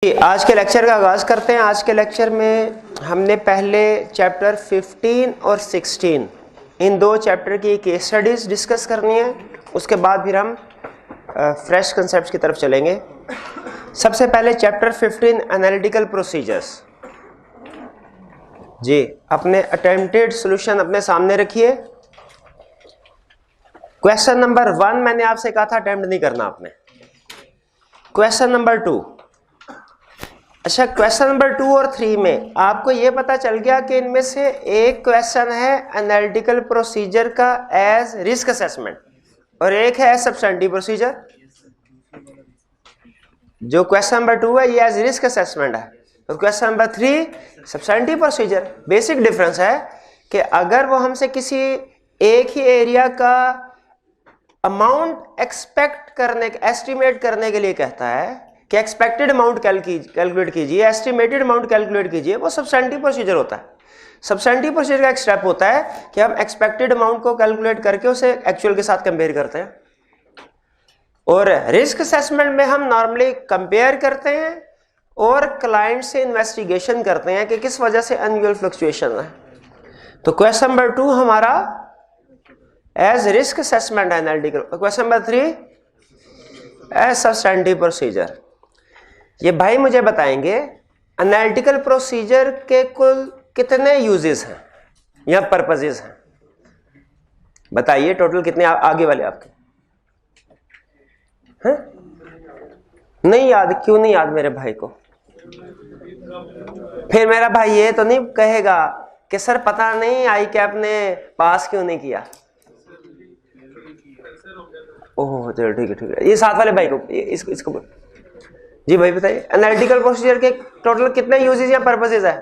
आज के लेक्चर का आगाज़ करते हैं। आज के लेक्चर में हमने पहले चैप्टर 15 और 16 इन दो चैप्टर की केस स्टडीज़ डिस्कस करनी है। उसके बाद फिर हम फ्रेश कंसेप्ट्स की तरफ चलेंगे। सबसे पहले चैप्टर 15 एनालिटिकल प्रोसीजर्स। जी, अपने अटेम्प्टेड सॉल्यूशन अपने सामने रखिए। क्वेश्चन नंबर 1 मैंने आपसे कहा था अटेम्प्ट नहीं करना आपने। क्वेश्चन नंबर 2, अच्छा क्वेश्चन नंबर 2 और 3 में आपको ये पता चल गया कि इनमें से एक क्वेश्चन है एनालिटिकल प्रोसीजर का एज रिस्क असेसमेंट और एक है सब्सटेंटिव प्रोसीजर। जो क्वेश्चन नंबर 2 है ये एज रिस्क असेसमेंट है और question number 3 substantive procedure. Basic difference है कि अगर वो हमसे किसी एक ही एरिया का अमाउंट एक्सपेक्ट करने एस्टिमेट करने के लिए कहता है कि एक्सपेक्टेड अमाउंट कैलकुलेट कीजिए, एस्टिमेटेड अमाउंट कैलकुलेट कीजिए, वो सब्सटेंटिव प्रोसीजर होता है। सब्सटेंटिव प्रोसीजर का एक स्टेप होता है कि हम एक्सपेक्टेड अमाउंट को कैलकुलेट करके उसे एक्चुअल के साथ कंपेयर करते हैं। और रिस्क असेसमेंट में हम नॉर्मली कंपेयर करते हैं और क्लाइंट से इन्वेस्टिगेशन करते हैं कि किस वजह से अनयूजुअल फ्लक्चुएशन है। तो क्वेश्चन नंबर 2 हमारा as risk assessment analytical, question number 3 as substantive procedure. ये भाई मुझे बताएंगे एनालिटिकल प्रोसीजर के कुल कितने यूजेस हैं या पर्पसेस हैं? बताइए टोटल कितने आगे वाले आपके हैं? नहीं याद? क्यों नहीं याद मेरे भाई को? फिर मेरा भाई ये तो नहीं कहेगा कि सर पता नहीं आई कैप ने पास क्यों नहीं किया। ओह चलो ठीक है। ये साथ वाले भाई को इसको जी भाई बताइए एनालिटिकल प्रोसीजर के टोटल कितने यूजेस या पर्पसेस है?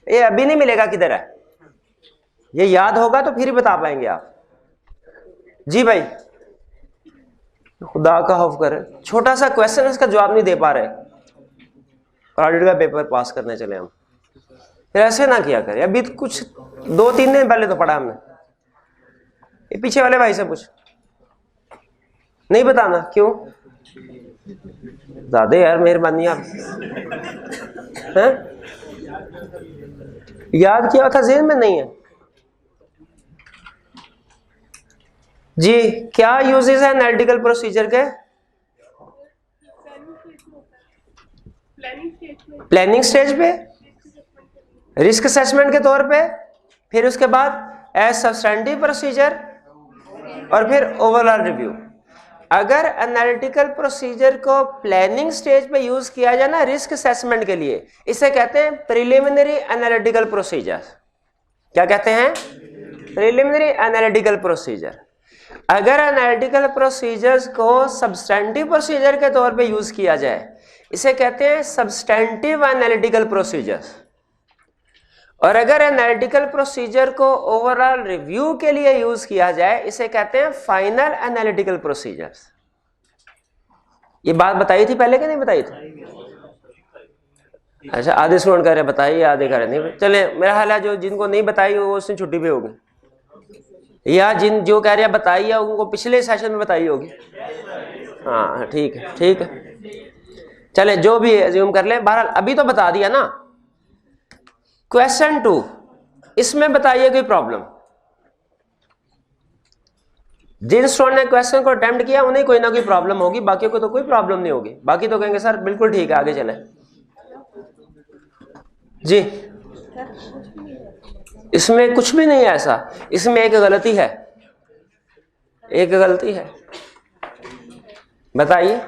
ये अभी नहीं मिलेगा किधर है, ये याद होगा तो फिर ही बता पाएंगे आप। जी भाई खुदा का खौफ करे, छोटा सा क्वेश्चन इसका जवाब नहीं दे पा रहे और ऑडिट का पेपर पास करने चले हम। फिर ऐसे ना किया करें। अभी तो कुछ 2-3 दिन पहले तो पढ़ा हमने। ये पीछे वाले भाई से पूछ, नहीं बताना क्यों? ज्यादा यार मेहरबानी आप हैं? याद किया था जेहन में नहीं है जी। क्या यूजेस है एनालिटिकल प्रोसीजर के? प्लानिंग स्टेज पे, रिस्क असेसमेंट के तौर पे, फिर उसके बाद एज सब्सटेंटिव प्रोसीजर और फिर ओवरऑल रिव्यू। अगर एनालिटिकल प्रोसीजर को प्लानिंग स्टेज पे यूज किया जाए ना रिस्क असेसमेंट के लिए, इसे कहते हैं प्रिलिमिनरी एनालिटिकल प्रोसीजर। क्या कहते हैं? Preliminary analytical procedure. अगर एनालिटिकल प्रोसीजर्स को सब्सटेंटिव प्रोसीजर के तौर पे यूज किया जाए इसे कहते हैं सब्सटेंटिव एनालिटिकल प्रोसीजर्स। और अगर एनालिटिकल प्रोसीजर को ओवरऑल रिव्यू के लिए यूज किया जाए इसे कहते हैं फाइनल एनालिटिकल प्रोसीजर्स। ये बात बताई थी पहले कि नहीं बताई थी? अच्छा आधे स्टूडेंट कह रहे बताइए, आधे कह रहे नहीं। चले मेरा हाल है जो जिनको नहीं बताई वो उस दिन छुट्टी पे होगी, या जो कह रहे हैं बताइए उनको पिछले सेशन में बताई होगी। हाँ ठीक है ठीक है, चले जो भी एज्यूम कर ले। बहरहाल अभी तो बता दिया ना। क्वेश्चन 2 इसमें बताइए कोई प्रॉब्लम? जिन स्टूडेंट ने क्वेश्चन को अटेम्प्ट किया उन्हें कोई ना कोई प्रॉब्लम होगी, बाकी को तो कोई प्रॉब्लम नहीं होगी। बाकी तो कहेंगे सर बिल्कुल ठीक है आगे चले। जी इसमें कुछ भी नहीं है ऐसा, इसमें एक गलती है, एक गलती है। बताइए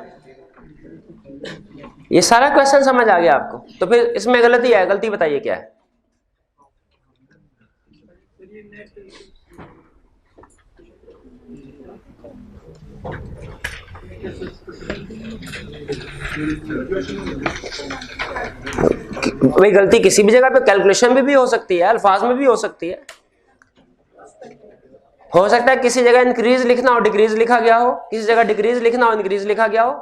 ये सारा क्वेश्चन समझ आ गया आपको तो फिर इसमें गलती है, गलती बताइए क्या है? भाई गलती किसी भी जगह पे कैलकुलेशन में भी हो सकती है, अल्फाज में भी हो सकती है। हो सकता है किसी जगह इंक्रीज लिखना हो डिक्रीज लिखा गया हो, किसी जगह डिक्रीज लिखना हो इंक्रीज लिखा गया हो।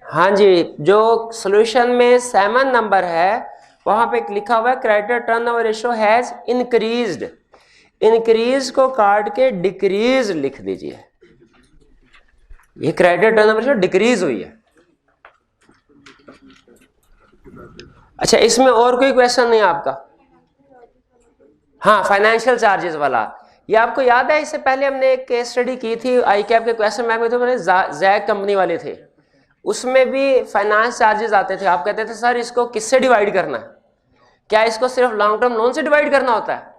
हाँ जी, जो सॉल्यूशन में 7 नंबर है वहां पे लिखा हुआ है creditor turnover ratio has increased. Increase को काट के डिक्रीज लिख दीजिए। ये क्रेडिट टर्नओवर रेशियो डिक्रीज हुई है। अच्छा, इसमें और कोई क्वेश्चन नहीं आपका? हाँ, फाइनेंशियल चार्जेस वाला, ये आपको याद है इससे पहले हमने एक केस स्टडी की थी आई कैप के क्वेश्चन बैंक में, तो जैक कंपनी वाले थे, उसमें भी फाइनेंस चार्जेस आते थे। आप कहते थे सर इसको किससे डिवाइड करना है, क्या इसको सिर्फ लॉन्ग टर्म लोन से डिवाइड करना होता है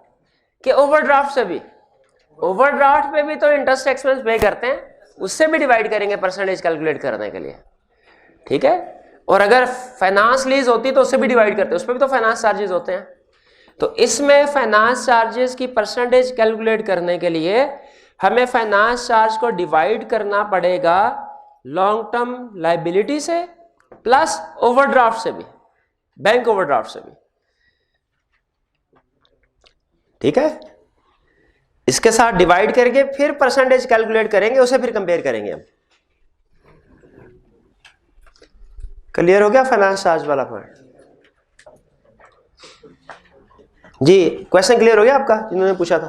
कि ओवरड्राफ्ट से भी? ओवरड्राफ्ट पे भी तो इंटरेस्ट एक्सपेंस पे करते हैं, उससे भी डिवाइड करेंगे परसेंटेज कैलकुलेट करने के लिए, ठीक है। और अगर फाइनेंस लीज होती तो उससे भी डिवाइड करते हैं, उस पर भी तो फाइनेंस चार्जेस होते हैं। तो इसमें फाइनेंस चार्जेस की परसेंटेज कैलकुलेट करने के लिए हमें फाइनेंस चार्ज को डिवाइड करना पड़ेगा लॉन्ग टर्म लायबिलिटी से प्लस ओवरड्राफ्ट से भी, बैंक ओवरड्राफ्ट से भी, ठीक है। इसके साथ डिवाइड करके फिर परसेंटेज कैलकुलेट करेंगे, उसे फिर कंपेयर करेंगे हम। क्लियर हो गया फाइनेंस चार्ज वाला पॉइंट? जी, क्वेश्चन क्लियर हो गया आपका जिन्होंने पूछा था?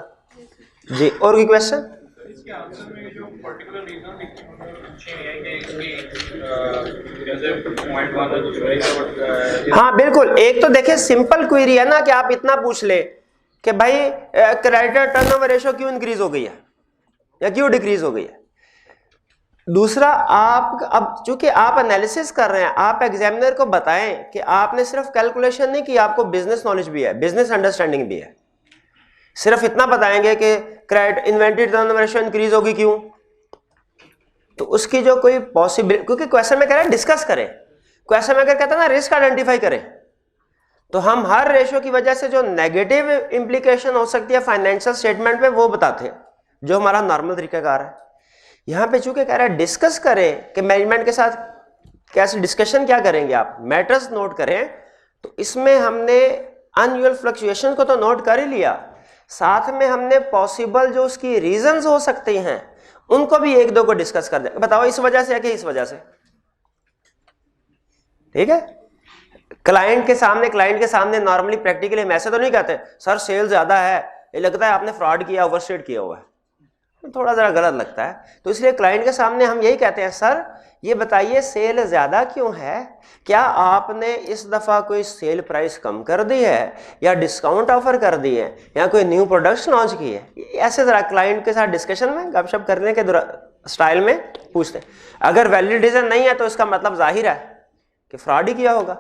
जी, और कोई क्वेश्चन? हाँ बिल्कुल, एक तो देखिए सिंपल क्वेरी है ना कि आप इतना पूछ ले कि भाई क्रेडिटर टर्नओवर रेशियो क्यों इंक्रीज हो गई है या क्यों डिक्रीज हो गई है। दूसरा, आप अब चूंकि आप एनालिसिस कर रहे हैं, आप एग्जामिनर को बताएं कि आपने सिर्फ कैलकुलेशन नहीं की, आपको बिजनेस नॉलेज भी है, बिजनेस अंडरस्टैंडिंग भी है। सिर्फ इतना बताएंगे कि credit inventory turnover ratio increase होगी क्यों, तो उसकी जो कोई पॉसिबिलिटी, क्योंकि क्वेश्चन में कह रहे हैं डिस्कस करें, क्वेश्चन में अगर कहता है ना रिस्क आइडेंटिफाई करें, तो हम हर रेशियो की वजह से जो नेगेटिव इंप्लीकेशन हो सकती है फाइनेंशियल स्टेटमेंट पे वो बताते हैं, जो हमारा नॉर्मल तरीकाकार है। यहां पे चूंकि कह रहा है डिस्कस करें कि मैनेजमेंट के साथ कैसे डिस्कशन क्या करेंगे, आप मैटर्स नोट करें, तो इसमें हमने अनयूअल फ्लक्चुएशन को तो नोट कर ही लिया, साथ में हमने पॉसिबल जो उसकी रीजंस हो सकती हैं उनको भी एक दो को डिस्कस कर दें। बताओ इस वजह से या कि इस वजह से, ठीक है। क्लाइंट के सामने नॉर्मली प्रैक्टिकली हम ऐसे तो नहीं कहते सर सेल ज्यादा है, ये लगता है आपने फ्रॉड किया, ओवरस्टेट किया हुआ है, थोड़ा जरा गलत लगता है। तो इसलिए क्लाइंट के सामने हम यही कहते हैं सर ये बताइए सेल ज्यादा क्यों है, क्या आपने इस दफा कोई सेल प्राइस कम कर दी है या डिस्काउंट ऑफर कर दी है या कोई न्यू प्रोडक्ट्स लॉन्च की है। ऐसे जरा क्लाइंट के साथ डिस्कशन में गपशप करने के स्टाइल में पूछते हैं। अगर वैलिड रीजन नहीं है तो इसका मतलब जाहिर है कि फ्रॉड ही किया होगा।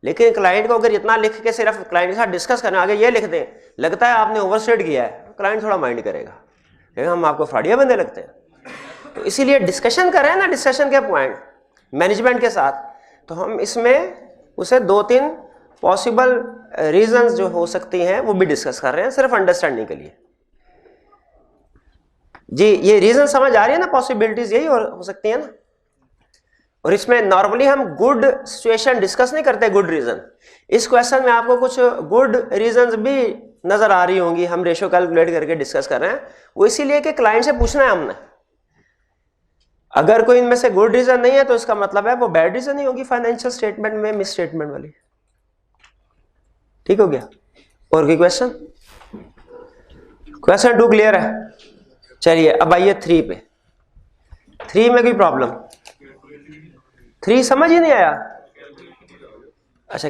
लेकिन क्लाइंट को अगर इतना लिख के सिर्फ क्लाइंट के साथ डिस्कस करना, आगे ये लिख दें लगता है आपने ओवरस्टेट किया है, क्लाइंट थोड़ा माइंड करेगा, लेकिन हम आपको फ्रॉडिया बंदे लगते हैं। तो इसीलिए डिस्कशन कर रहे हैं ना, डिस्कशन के पॉइंट मैनेजमेंट के साथ, तो हम इसमें उसे 2-3 पॉसिबल रीजंस जो हो सकती हैं वो भी डिस्कस कर रहे हैं सिर्फ अंडरस्टैंडिंग के लिए। जी, ये रीजन समझ आ रही है ना, पॉसिबिलिटीज यही हो सकती है ना। और इसमें नॉर्मली हम गुड सिचुएशन डिस्कस नहीं करते, गुड रीजन। इस क्वेश्चन में आपको कुछ गुड रीजंस भी नजर आ रही होंगी, हम रेशियो कैलकुलेट करके डिस्कस कर रहे हैं, वो इसीलिए कि क्लाइंट से पूछना है हमने। अगर कोई इनमें से गुड रीजन नहीं है तो इसका मतलब है वो बैड रीजन ही होगी फाइनेंशियल स्टेटमेंट में मिस स्टेटमेंट वाली। ठीक हो गया? और कोई क्वेश्चन? क्वेश्चन 2 क्लियर है? चलिए अब आइए 3 पे। 3 में कोई प्रॉब्लम? 3 समझ ही नहीं आया? अच्छा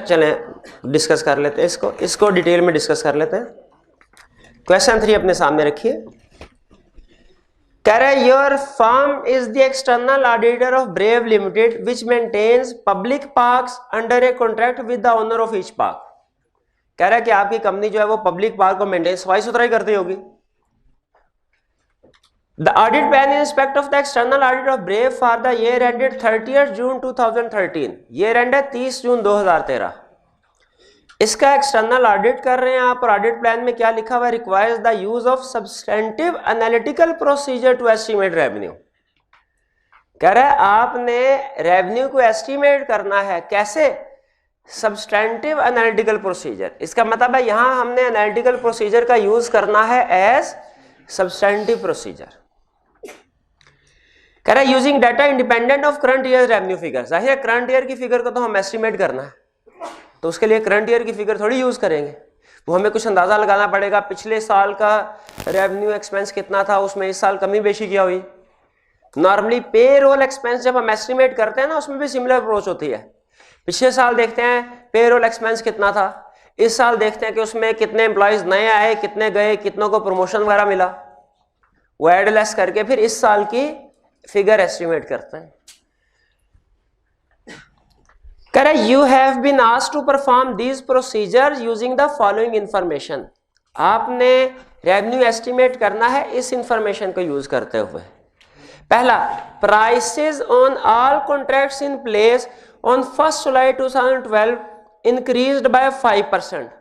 चलें डिस्कस कर लेते हैं इसको डिटेल में डिस्कस कर लेते हैं। क्वेश्चन 3 अपने सामने रखिए। कह रहा है your firm is the external auditor of Brave Limited which maintains public parks under a contract with the owner of each park. कह रहा है कि आपकी कंपनी जो है वो पब्लिक पार्क को मेंटेन सफाई सुथराई करती होगी। The audit plan in respect of the external audit of Brave for the year ended 30th June 2013. year end है 30 जून 2013। इसका एक्सटर्नल ऑडिट कर रहे हैं आप और ऑडिट प्लान में क्या लिखा हुआ है? Requires the use of substantive analytical procedure to estimate revenue. कह रहा है आपने रेवेन्यू को एस्टिमेट करना है, कैसे? Substantive analytical procedure. इसका मतलब है यहां हमने एनालिटिकल प्रोसीजर का यूज करना है एज सब्सटेंटिव प्रोसीजर। कह रहा है using data independent of current year revenue figure. जाहिर है करंट ईयर की फिगर को तो हम एस्टिमेट करना है, तो उसके लिए करंट ईयर की फिगर थोड़ी यूज करेंगे, वो हमें कुछ अंदाजा लगाना पड़ेगा पिछले साल का रेवेन्यू एक्सपेंस कितना था, उसमें इस साल कमी बेशी क्या हुई, नॉर्मली पे रोल एक्सपेंस जब हम एस्टिमेट करते हैं ना, उसमें भी सिमिलर अप्रोच होती है। पिछले साल देखते हैं पे रोल एक्सपेंस कितना था, इस साल देखते हैं कि उसमें कितने एम्प्लॉयज नए आए, कितने गए, कितनों को प्रमोशन वगैरह मिला, वो एड लेस करके फिर इस साल की फिगर एस्टिमेट करते हैं। कह रहा है you have been asked to perform these procedure using the following information. आपने रेवेन्यू एस्टिमेट करना है इस इंफॉर्मेशन को यूज करते हुए। पहला, prices on all contracts in place on 1 July 2012 increased by 5%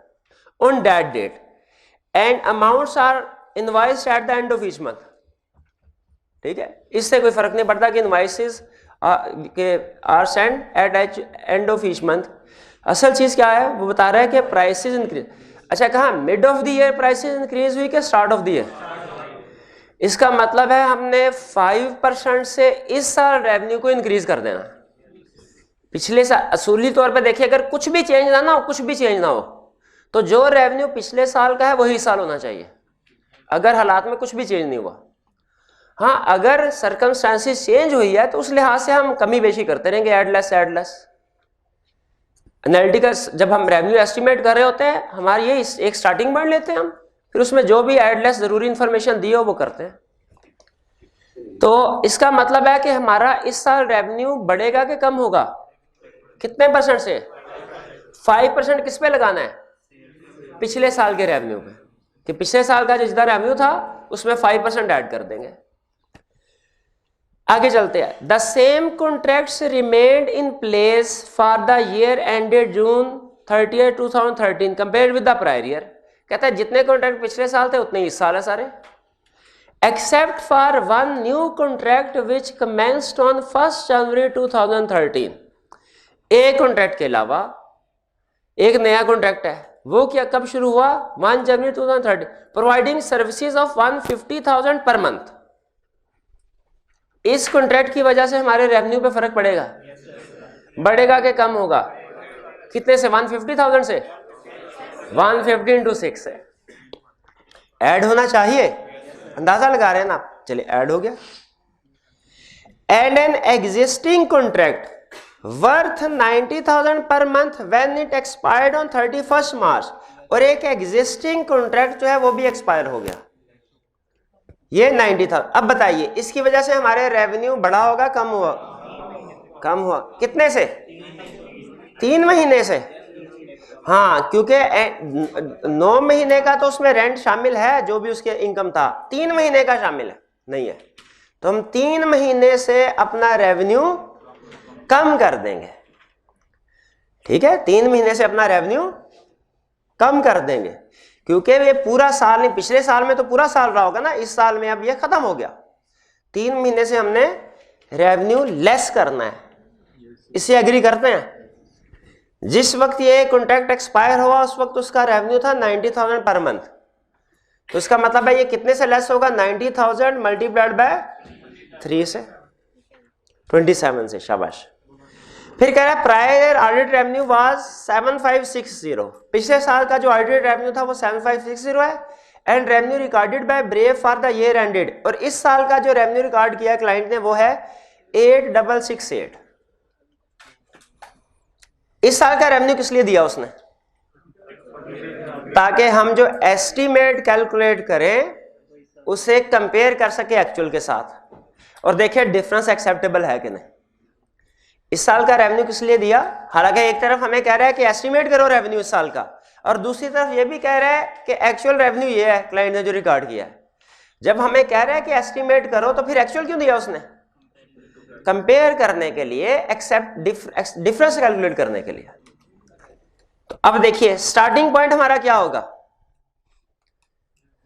on that date and amounts are invoiced at the end of each month। ठीक है, इससे कोई फर्क नहीं पड़ता कि invoices are send at end of each month. असल चीज क्या है वो बता रहा है कि प्राइसेस इंक्रीज। अच्छा, कहाँ mid of the year prices increase हुई कि स्टार्ट ऑफ द ईयर? इसका मतलब है हमने 5% से इस साल रेवेन्यू को इंक्रीज कर देना। पिछले साल असूली तौर पे देखिए, अगर कुछ भी चेंज ना हो, कुछ भी चेंज ना हो, तो जो रेवेन्यू पिछले साल का है वही साल होना चाहिए, अगर हालात में कुछ भी चेंज नहीं हुआ। हाँ, अगर सर्कमस्टांसेस चेंज हुई है तो उस लिहाज से हम कमी बेशी करते रहेंगे, एड लेस। एनालिटिकल जब हम रेवेन्यू एस्टिमेट कर रहे होते हैं, हमारी ये एक स्टार्टिंग पॉइंट लेते हैं हम, फिर उसमें जो भी एड लेस जरूरी इंफॉर्मेशन दी हो वो करते हैं। तो इसका मतलब है कि हमारा इस साल रेवेन्यू बढ़ेगा कि कम होगा? कितने परसेंट से? 5% किस पे लगाना है? पिछले साल के रेवेन्यू पे, कि पिछले साल का जो जितना रेवेन्यू था उसमें 5% ऐड कर देंगे। आगे चलते हैं। The same contracts remained in place for the year ended June 30, 2013 compared with the prior year. कहता है जितने कॉन्ट्रैक्ट पिछले साल थे उतने इस साल है सारे, except for one new contract which commenced on 1 जनवरी 2013। एक कॉन्ट्रैक्ट के अलावा एक नया कॉन्ट्रैक्ट है, वो क्या कब शुरू हुआ? 1 जनवरी 2013, providing services of 150,000 per month. इस कॉन्ट्रैक्ट की वजह से हमारे रेवेन्यू पे फर्क पड़ेगा? बढ़ेगा कि कम होगा? कितने से? 150,000 से 150 into 6 से ऐड होना चाहिए, अंदाजा लगा रहे हैं ना। चलिए, ऐड हो गया। And an existing contract worth 90,000 per month when it expired on 31 मार्च। और एक एग्जिस्टिंग कॉन्ट्रैक्ट जो है वो भी एक्सपायर हो गया, ये 90,000। अब बताइए इसकी वजह से हमारे रेवेन्यू बढ़ा होगा कम हुआ? कम हुआ। कितने से? 3 महीने से। हाँ, क्योंकि 9 महीने का तो उसमें रेंट शामिल है, जो भी उसके इनकम था। 3 महीने का शामिल है नहीं है, तो हम 3 महीने से अपना रेवेन्यू कम कर देंगे। ठीक है, 3 महीने से अपना रेवेन्यू कम कर देंगे, क्योंकि ये पूरा साल नहीं, पिछले साल में तो पूरा साल रहा होगा ना, इस साल में अब ये खत्म हो गया। 3 महीने से हमने रेवेन्यू लेस करना है। इससे एग्री करते हैं? जिस वक्त ये कॉन्ट्रैक्ट एक्सपायर हुआ उस वक्त उसका रेवेन्यू था 90,000 पर मंथ, तो इसका मतलब है ये कितने से लेस होगा? 90,000 मल्टीप्लाइड बाय 3 से 27 से। शाबाश। फिर कह रहा है प्रायर ऑडिट रेवेन्यू वाज 7560। पिछले साल का जो ऑडिट रेवेन्यू था वो 7560 है। And revenue recorded by brave for the year ended. और इस साल का जो रेवेन्यू रिकॉर्ड किया क्लाइंट ने वो है 8668। इस साल का रेवेन्यू किस लिए दिया उसने? ताकि हम जो एस्टीमेट कैलकुलेट करें उसे कंपेयर कर सके एक्चुअल के साथ और देखें डिफरेंस एक्सेप्टेबल है कि नहीं। इस साल का रेवेन्यू किस लिए दिया? हालांकि एक तरफ हमें कह रहा है कि एस्टिमेट करो रेवेन्यू इस साल का, और दूसरी तरफ ये भी कह रहा है कि एक्चुअल रेवेन्यू ये है क्लाइंट ने जो रिकॉर्ड किया है। जब हमें कह रहा है कि एस्टिमेट करो तो फिर एक्चुअल क्यों दिया उसने? कंपेयर करने के लिए, एक्सेप्ट डिफरेंस कैलकुलेट करने के लिए। तो अब देखिए स्टार्टिंग पॉइंट हमारा क्या होगा?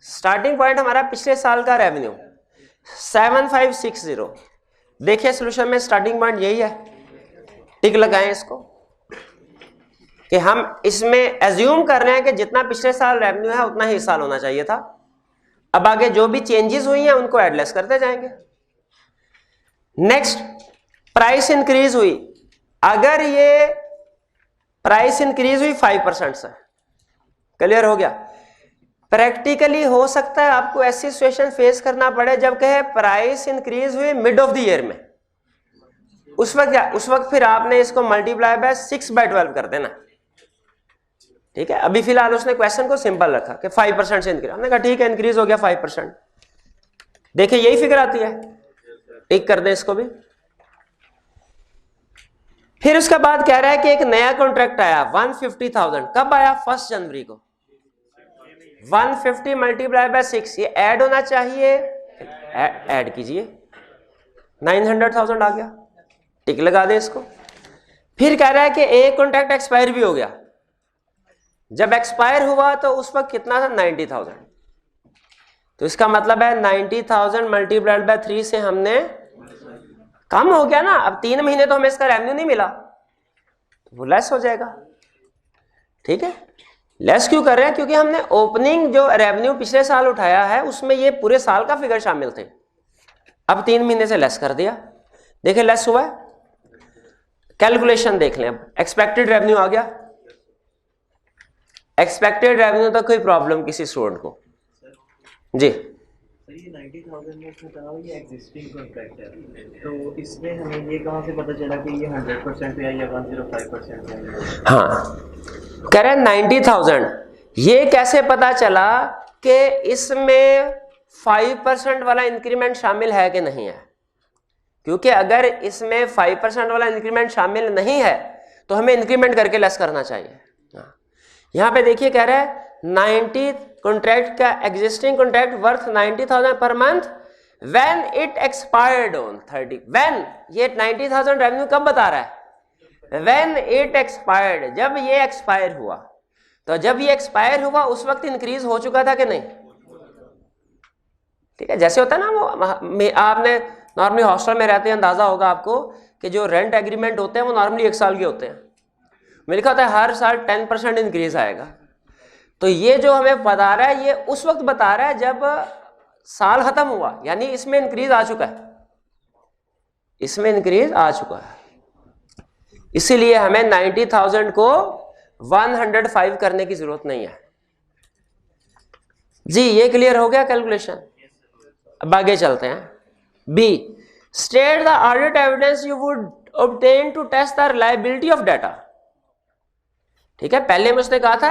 स्टार्टिंग पॉइंट हमारा पिछले साल का रेवेन्यू 7560। देखिए सोल्यूशन में स्टार्टिंग पॉइंट यही है, टिक लगाएं इसको कि हम इसमें एज्यूम कर रहे हैं कि जितना पिछले साल रेवेन्यू है उतना ही इस साल होना चाहिए था। अब आगे जो भी चेंजेस हुई हैं उनको एडलेस करते जाएंगे। नेक्स्ट, प्राइस इंक्रीज हुई। अगर ये प्राइस इंक्रीज हुई 5% से, क्लियर हो गया? प्रैक्टिकली हो सकता है आपको ऐसी सिचुएशन फेस करना पड़े जब कहे प्राइस इंक्रीज हुई मिड ऑफ द ईयर में, उस वक्त क्या, उस वक्त फिर आपने इसको मल्टीप्लाई बाय 6/12 कर देना, ठीक है। अभी फिलहाल उसने क्वेश्चन को सिंपल रखा कि 5% से इंक्रीज, हमने कहा ठीक है इंक्रीज हो गया 5%, देखिए यही फिगर आती है, टिक कर दें इसको भी। फिर उसके बाद कह रहा है कि एक नया कॉन्ट्रैक्ट आया 150,000, कब आया? 1 जनवरी को। 150 मल्टीप्लाई बाय 6, ये ऐड होना चाहिए, ऐड कीजिए, 900,000 आ गया, टिक लगा दे इसको। फिर कह रहा है कि एक कॉन्ट्रैक्ट एक्सपायर भी हो गया, जब एक्सपायर हुआ तो उस वक्त कितना था? 90,000। तो इसका मतलब है 90,000 मल्टीप्लाइड बाय 3 से हमने कम हो गया ना, अब 3 महीने तो हमें इसका रेवेन्यू नहीं मिला, तो वो लेस हो जाएगा, ठीक है। लेस क्यों कर रहे हैं? क्योंकि हमने ओपनिंग जो रेवेन्यू पिछले साल उठाया है उसमें ये पूरे साल का फिगर शामिल थे, अब 3 महीने से लेस कर दिया, देखिए लेस हुआ है। कैलकुलेशन देख लें, अब एक्सपेक्टेड रेवेन्यू आ गया, एक्सपेक्टेड रेवेन्यू तक कोई प्रॉब्लम किसी स्टूडेंट को? जी, ये 90,000 में उसने कहा ये एग्जिस्टिंग कॉन्ट्रैक्ट है, तो इसमें हमें ये कहाँ से पता चला कि ये 100% पे या 105% पे है? हाँ, कह रहे हैं 90,000, ये कैसे पता चला कि इसमें 5% वाला इंक्रीमेंट शामिल है कि नहीं है? क्योंकि अगर इसमें 5% वाला इंक्रीमेंट शामिल नहीं है तो हमें इंक्रीमेंट करके लेस करना चाहिए। यहां पे देखिए कह रहा है 90 कॉन्ट्रैक्ट का existing contract worth 90,000 per month when it expired on 30, when, ये 90,000 रेवेन्यू कब बता रहा है? व्हेन इट एक्सपायर्ड, जब ये एक्सपायर हुआ, तो जब ये एक्सपायर हुआ उस वक्त इंक्रीज हो चुका था कि नहीं? ठीक है, जैसे होता है ना वो, आपने नॉर्मली हॉस्टल में रहते हैं, अंदाजा होगा आपको कि जो रेंट एग्रीमेंट होते हैं वो नॉर्मली 1 साल के होते हैं, में लिखा होता है हर साल 10% इंक्रीज आएगा। तो ये जो हमें बता रहा है ये उस वक्त बता रहा है जब साल खत्म हुआ, यानी इसमें इंक्रीज आ चुका है, इसमें इंक्रीज आ चुका है, इसीलिए हमें 90,000 को 105 करने की जरूरत नहीं है। जी, ये क्लियर हो गया कैलकुलेशन? अब आगे चलते हैं। B, state the audit evidence you would obtain to test the reliability of data. ठीक है, पहले में उसने कहा था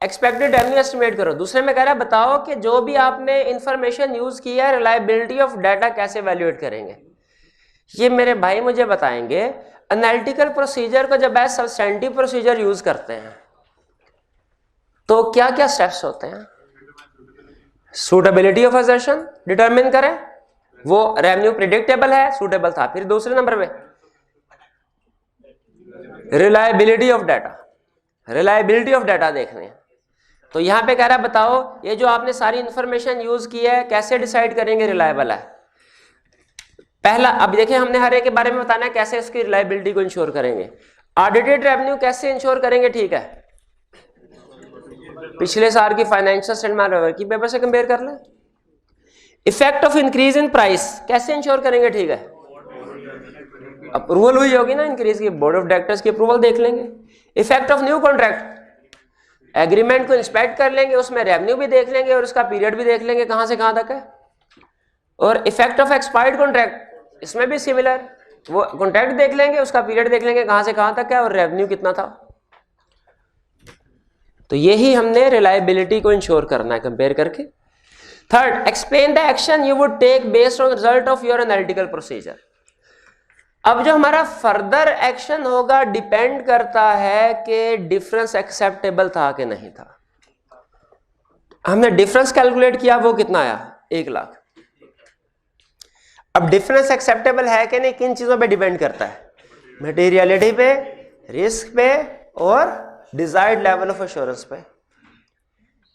एक्सपेक्टेड रेवेन्यू एस्टिमेट करो, दूसरे में कह रहा है बताओ कि जो भी आपने इंफॉर्मेशन यूज की है रिलायबिलिटी ऑफ डाटा कैसे वैल्यूएट करेंगे। ये मेरे भाई मुझे बताएंगे एनालिटिकल प्रोसीजर को जब एज सब्सटेंटिव प्रोसीजर यूज करते हैं तो क्या क्या स्टेप्स होते हैं? सूटेबिलिटी ऑफ असर्शन डिटरमिन करें, वो रेवेन्यू प्रिडिक्टेबल है, सूटेबल था। फिर दूसरे नंबर पे reliability of data, reliability of data देखने हैं। तो यहां पे कह रहा है बताओ ये जो आपने सारी इंफॉर्मेशन यूज की है कैसे डिसाइड करेंगे रिलायबल है। पहला, अब देखिए हमने हर एक के बारे में बताना है कैसे उसकी रिलायबिलिटी को इंश्योर करेंगे। ऑडिटेड रेवेन्यू कैसे इंश्योर करेंगे? ठीक है, पिछले साल की फाइनेंशियल स्टेटमेंट की पेपर से कंपेयर कर ले। Effect of increase in price कैसे इंश्योर करेंगे? ठीक है, अप्रूवल हुई होगी ना इंक्रीज की, बोर्ड ऑफ डायरेक्टर्स की अप्रूवल देख लेंगे। Effect of new contract, agreement को इंस्पेक्ट कर लेंगे, उसमें रेवेन्यू भी देख लेंगे और उसका पीरियड भी देख लेंगे कहां से कहां तक है। और इफेक्ट ऑफ एक्सपायर्ड कॉन्ट्रैक्ट, इसमें भी सिमिलर, वो कॉन्ट्रैक्ट देख लेंगे, उसका पीरियड देख लेंगे कहां से कहां तक है और रेवेन्यू कितना था। तो यही हमने रिलायबिलिटी को इंश्योर करना है कंपेयर करके। Third, explain the action you would take based on result of your analytical procedure. अब जो हमारा फर्दर एक्शन होगा डिपेंड करता है कि डिफरेंस एक्सेप्टेबल था कि नहीं था। हमने डिफरेंस कैलकुलेट किया, वो कितना आया? 1 लाख। अब डिफरेंस एक्सेप्टेबल है कि नहीं किन चीजों पे डिपेंड करता है? मटेरियलिटी पे, रिस्क पे और डिजायर्ड लेवल ऑफ एश्योरेंस पे।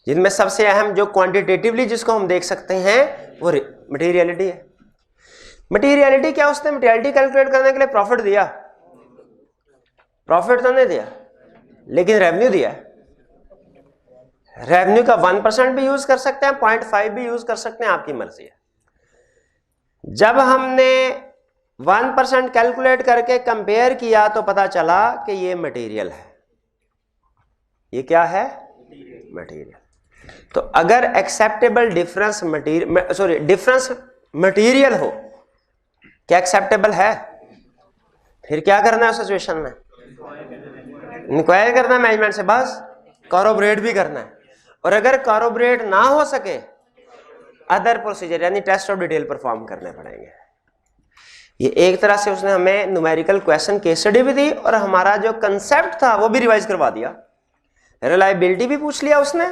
जिनमें सबसे अहम जो क्वांटिटेटिवली जिसको हम देख सकते हैं वो मटेरियलिटी है। मटेरियलिटी क्या, उसने मटेरियलिटी कैलकुलेट करने के लिए प्रॉफिट दिया? प्रॉफिट तो नहीं दिया, लेकिन रेवेन्यू दिया। रेवेन्यू का 1% भी यूज कर सकते हैं, 0.5 भी यूज कर सकते हैं, आपकी मर्जी है। जब हमने 1% कैलकुलेट करके कंपेयर किया तो पता चला कि ये मटेरियल है। ये क्या है? मटेरियल। तो अगर एक्सेप्टेबल डिफरेंस मटेरियल हो, क्या एक्सेप्टेबल है, फिर क्या करना है उस सिचुएशन में? इंक्वायर करना है मैनेजमेंट से, बस कॉरोबरेट भी करना है। और अगर कॉरोबरेट ना हो सके, अदर प्रोसीजर यानी टेस्ट ऑफ डिटेल परफॉर्म करने पड़ेंगे। ये एक तरह से उसने हमें न्यूमेरिकल क्वेश्चन केस स्टडी भी दी और हमारा जो कंसेप्ट था वो भी रिवाइज करवा दिया, रिलायबिलिटी भी पूछ लिया उसने।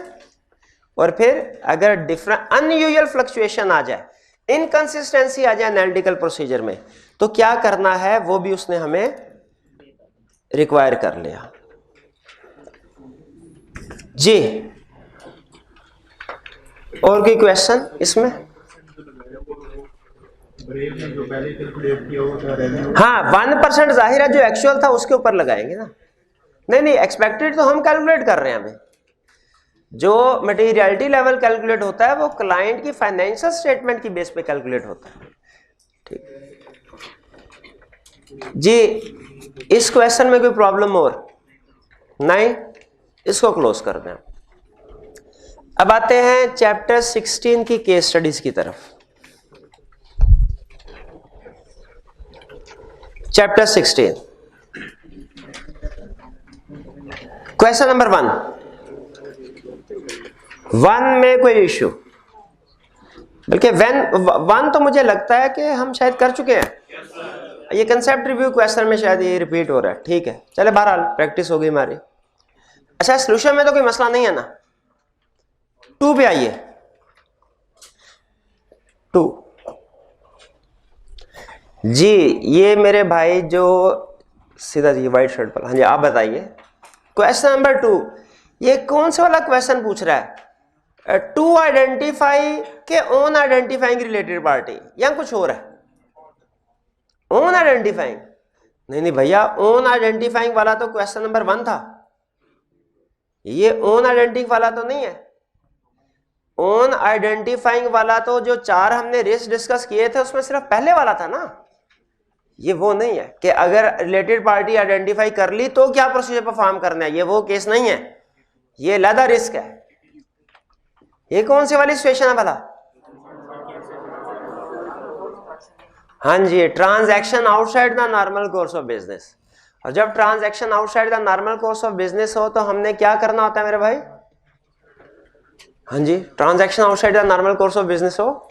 और फिर अगर डिफरेंट अनयूजुअल फ्लक्चुएशन आ जाए, इनकंसिस्टेंसी आ जाए एनालिटिकल प्रोसीजर में, तो क्या करना है वो भी उसने हमें रिक्वायर कर लिया। जी और कोई क्वेश्चन इसमें? हाँ 1% जाहिर है जो एक्चुअल था उसके ऊपर लगाएंगे ना। नहीं एक्सपेक्टेड तो हम कैलकुलेट कर रहे हैं। हमें जो मटेरियलिटी लेवल कैलकुलेट होता है वो क्लाइंट की फाइनेंशियल स्टेटमेंट की बेस पे कैलकुलेट होता है। ठीक जी, इस क्वेश्चन में कोई प्रॉब्लम और नहीं, इसको क्लोज कर दें। अब आते हैं चैप्टर 16 की केस स्टडीज की तरफ। चैप्टर 16 क्वेश्चन नंबर 1 में कोई इश्यू, बल्कि 1 तो मुझे लगता है कि हम शायद कर चुके हैं। ये कंसेप्ट रिव्यू क्वेश्चन में शायद ये रिपीट हो रहा है। ठीक है, चले बहरहाल प्रैक्टिस हो गई हमारी। अच्छा सॉल्यूशन में तो कोई मसला नहीं है ना। 2 पे आइए। 2 जी, ये मेरे भाई जो सीधा जी व्हाइट शर्ट पर, हाँ जी आप बताइए। क्वेश्चन नंबर 2 ये कौन सा वाला क्वेश्चन पूछ रहा है? टू आइडेंटिफाई के ओन आइडेंटिफाइंग रिलेटेड पार्टी या कुछ और है? ओन आइडेंटिफाइंग नहीं भैया, ओन आइडेंटिफाइंग वाला तो क्वेश्चन नंबर 1 था। ये ओन आइडेंटिफाइंग वाला तो नहीं है। ओन आइडेंटिफाइंग वाला तो जो 4 हमने रिस्क डिस्कस किए थे उसमें सिर्फ पहले वाला था ना। ये वो नहीं है कि अगर रिलेटेड पार्टी आइडेंटिफाई कर ली तो क्या प्रोसीजर परफॉर्म करना है, ये वो केस नहीं है। ये अलग रिस्क है। ये कौन सी वाली सिचुएशन है भला? हाँ जी, transaction outside the normal course of business. और जब transaction outside the normal course of business हो तो हमने क्या करना होता है मेरे भाई? हाँ जी, transaction outside the normal course of business हो,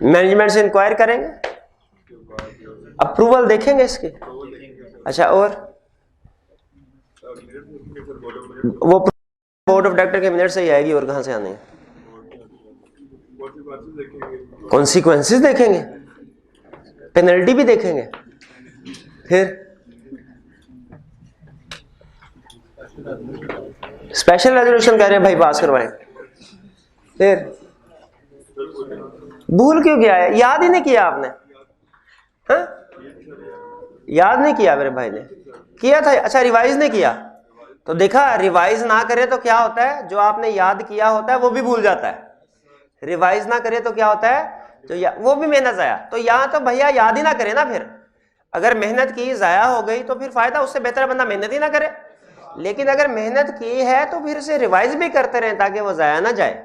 मैनेजमेंट से इंक्वायर करेंगे, अप्रूवल देखेंगे इसके। अच्छा और वो बोर्ड ऑफ डायरेक्टर के मिनट से ही आएगी, और कहां से आने? कॉन्सिक्वेंसेस देखेंगे, पेनल्टी भी देखेंगे, फिर स्पेशल रेजोल्यूशन कह रहे हैं भाई पास करवाएं। फिर भूल क्यों गया है? याद ही नहीं किया आपने? हाँ याद नहीं किया मेरे भाई ने? किया था। अच्छा रिवाइज नहीं किया तो देखा, रिवाइज ना करे तो क्या होता है, जो आपने याद किया होता है वो भी भूल जाता है। रिवाइज ना करे तो क्या होता है, तो वो भी मेहनत जाया। तो यहाँ तो भैया याद ही ना करे ना। फिर अगर मेहनत की जाया हो गई तो फिर फायदा, उससे बेहतर बंदा मेहनत ही ना करे। लेकिन अगर मेहनत की है तो फिर से रिवाइज भी करते रहें ताकि वो जाया ना जाए।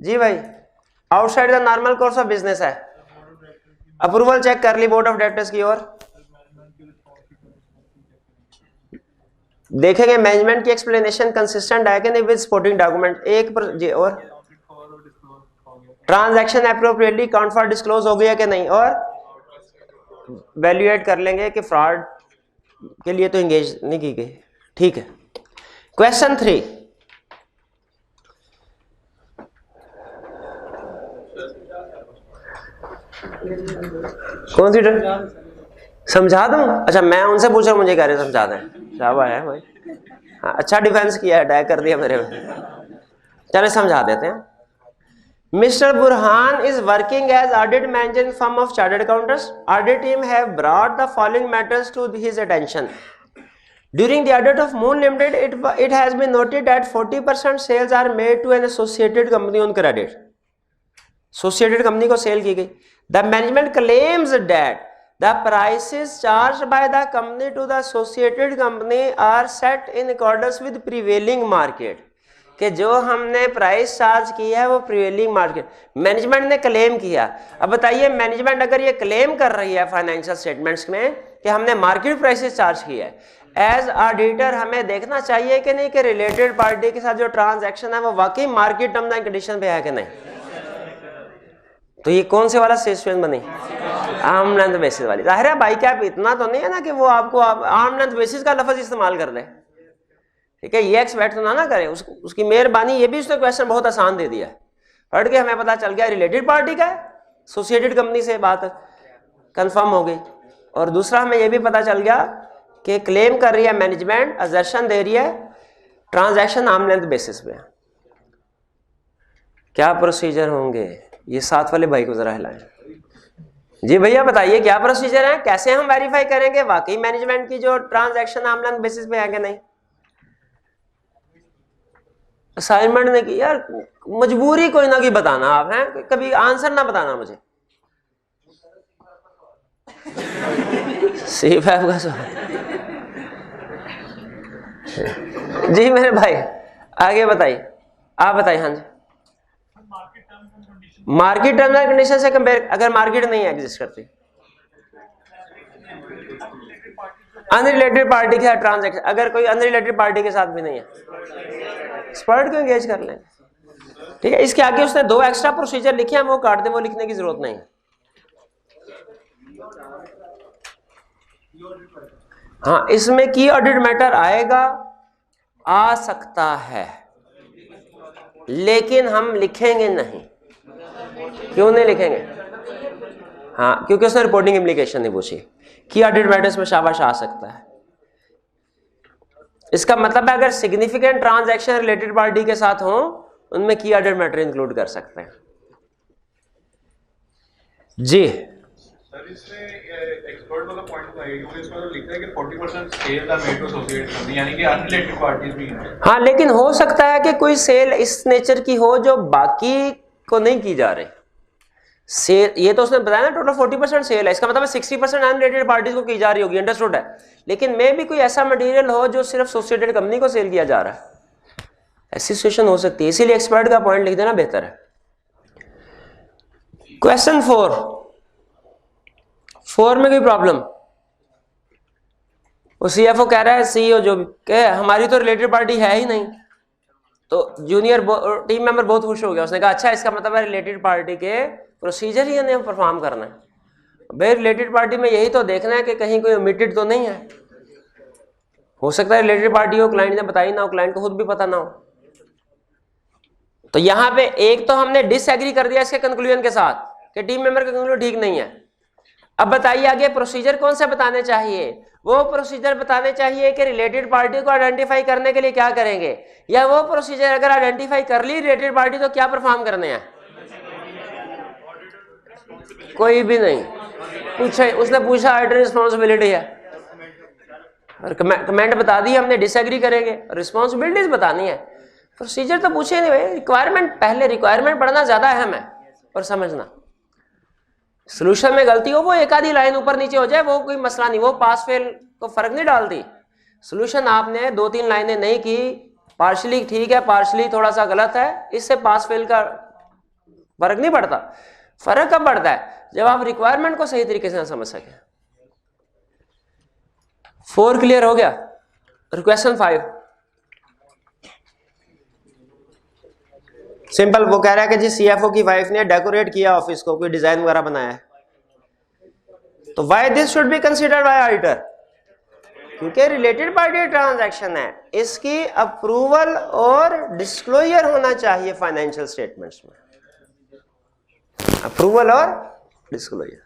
जी भाई, outside the normal course of business है। अप्रूवल चेक कर ली बोर्ड ऑफ डायरेक्टर्स की ओर, देखेंगे मैनेजमेंट की एक्सप्लेनेशन कंसिस्टेंट है कि नहीं विद सपोर्टिंग डॉक्यूमेंट। जी और transaction appropriately count for disclose हो गया कि नहीं, और वैल्यूएट कर लेंगे कि फ्रॉड के लिए तो एंगेज नहीं की गई। ठीक है, क्वेश्चन 3 कौन सी समझा दूं? अच्छा मैं उनसे पूछ रहा हूं, मुझे कह रहे समझा दें। शाबाश है भाई, हाँ अच्छा डिफेंस किया, अटैक कर दिया मेरे में। चले समझा देते हैं। Mr. Burhan is working as audit manager in firm of chartered accountants. Audit team have brought the following matters to his attention. During the audit of Moon Limited, it has been noted that 40% sales are made to an associated company on credit. Associated company को sale की गई. The management claims that the prices charge by the company to the associated company are set in accordance with prevailing market, कि जो हमने price charge किया है वो prevailing market management ने क्लेम किया। अब बताइए मैनेजमेंट अगर ये क्लेम कर रही है फाइनेंशियल स्टेटमेंट्स में कि हमने मार्केट प्राइसेस चार्ज किया है, एज ऑडिटर हमें देखना चाहिए कि नहीं कि रिलेटेड पार्टी के साथ जो ट्रांजैक्शन है वो वाकई मार्केट टर्म्स एंड कंडीशन पे है कि नहीं। तो ये कौन से वाला सिचुएशन बनी, आर्म लेंथ बेसिस वाली। जाहिर है भाई क्या आप इतना तो नहीं है ना कि वो आपको आर्म लेंथ बेसिस का लफ्ज इस्तेमाल कर दे, ठीक है, ये एक्सपेक्ट तो ना करे उसकी मेहरबानी। ये भी उसने क्वेश्चन बहुत आसान दे दिया, पढ़ के हमें पता चल गया रिलेटेड पार्टी का है, एसोसिएटेड कंपनी से बात कंफर्म हो गई। और दूसरा हमें ये भी पता चल गया कि क्लेम कर रही है मैनेजमेंट, असर्शन दे रही है ट्रांजैक्शन आर्म लेंथ बेसिस पे। क्या प्रोसीजर होंगे, ये साथ वाले भाई को जरा हिलाएं। जी भैया बताइए क्या प्रोसीजर है, कैसे हम वेरीफाई करेंगे वाकई मैनेजमेंट की जो ट्रांजैक्शन आर्म लेंथ बेसिस पे है कि नहीं। असाइनमेंट ने की यार, मजबूरी कोई ना कोई बताना आप हैं, कभी आंसर ना बताना मुझे। C5 का सवाल जी मेरे भाई आगे बताइए, आप बताइए। हाँ जी, मार्केट टर्म्स एंड कंडीशन से कंपेयर, अगर मार्केट नहीं एग्जिस्ट करती, अनरिलेटेड पार्टी के साथ ट्रांजैक्शन, अगर कोई अनरिलेटेड पार्टी के साथ भी नहीं है, एक्सपर्ट को एंगेज कर लें, ठीक है। इसके आगे उसने 2 एक्स्ट्रा प्रोसीजर लिखे हैं, वो काट दे, वो लिखने की जरूरत नहीं है। हाँ, इसमें की ऑडिट मैटर आएगा, आ सकता है, लेकिन हम लिखेंगे नहीं। क्यों नहीं लिखेंगे? हाँ, क्योंकि उसने रिपोर्टिंग इम्प्लीकेशन नहीं पूछी। की ऑडिट मैटर्स में शाबाश आ सकता है, इसका मतलब है अगर सिग्निफिकेंट ट्रांजैक्शन रिलेटेड पार्टी के साथ हो उनमें की ऑडिट मैटर इंक्लूड कर सकते हैं। जी सर, इसमें एक्सपर्ट वाला पॉइंट है, इसमें तो लिखा है कि 40% sale are made to associate company, यानी कि अनरिलेटेड पार्टीज भी हैं। हाँ, लेकिन हो सकता है कि कोई सेल इस नेचर की हो जो बाकी को नहीं की जा रही। सेल ये तो उसने बताया ना टोटल 40% सेल है, इसका मतलब 60% अनरिलेटेड पार्टीज को की जा रही होगी, अंडरस्टूड है। लेकिन मे भी कोई ऐसा मटेरियल हो जो सिर्फ एसोसिएटेड कंपनी को सेल किया जा रहा है, ऐसी सिचुएशन हो सकती है, इसीलिए एक्सपर्ट का पॉइंट लिख देना बेहतर है। क्वेश्चन 4 में कोई प्रॉब्लम? वो सीएफओ कह रहा है, सीईओ जो भी कहे हमारी तो रिलेटेड पार्टी है ही नहीं। तो जूनियर टीम मेंबर बहुत खुश हो गया, उसने कहा अच्छा इसका मतलब है रिलेटेड पार्टी के प्रोसीजर ही हमें परफॉर्म करना है। भाई रिलेटेड पार्टी में यही तो देखना है कि कहीं कोई ओमिटेड तो नहीं है। हो सकता है रिलेटेड पार्टी हो, क्लाइंट ने बताई ना हो, क्लाइंट को खुद भी पता ना हो। तो यहां पे एक तो हमने डिसएग्री कर दिया इसके कंक्लूजन के साथ कि टीम मेंबर का कंक्लूजन ठीक नहीं है। अब बताइए आगे प्रोसीजर कौन से बताने चाहिए? वो प्रोसीजर बताने चाहिए कि रिलेटेड पार्टी को आइडेंटिफाई करने के लिए क्या करेंगे, या वो प्रोसीजर अगर आइडेंटिफाई कर ली रिलेटेड पार्टी तो क्या परफॉर्म करने हैं? कोई भी नहीं पूछे, उसने पूछा ऑडिटर रिस्पॉन्सिबिलिटी है और कमेंट बता दी हमने डिसएग्री करेंगे, रिस्पॉन्सिबिलिटीज बतानी है, प्रोसीजर तो पूछे नहीं भाई। रिक्वायरमेंट पहले, रिक्वायरमेंट पढ़ना ज्यादा अहम है और समझना। सोल्यूशन में गलती हो वो एक आधी लाइन ऊपर नीचे हो जाए वो कोई मसला नहीं, वो पास फेल को फर्क नहीं डालती। सोल्यूशन आपने 2-3 लाइनें नहीं की, पार्शली ठीक है पार्शली थोड़ा सा गलत है, इससे पास फेल का फर्क नहीं पड़ता। फर्क कब पड़ता है? जब आप रिक्वायरमेंट को सही तरीके से ना समझ सके। 4 क्लियर हो गया। क्वेश्चन 5 सिंपल, वो कह रहा है कि जी सीएफओ की वाइफ ने डेकोरेट किया ऑफिस को, कोई डिजाइन वगैरह बनाया है, तो why this should be considered bye auditor? क्योंकि रिलेटेड पार्टी ट्रांजैक्शन है, इसकी अप्रूवल और डिस्क्लोजर होना चाहिए फाइनेंशियल स्टेटमेंट्स में, अप्रूवल और डिस्क्लोजर।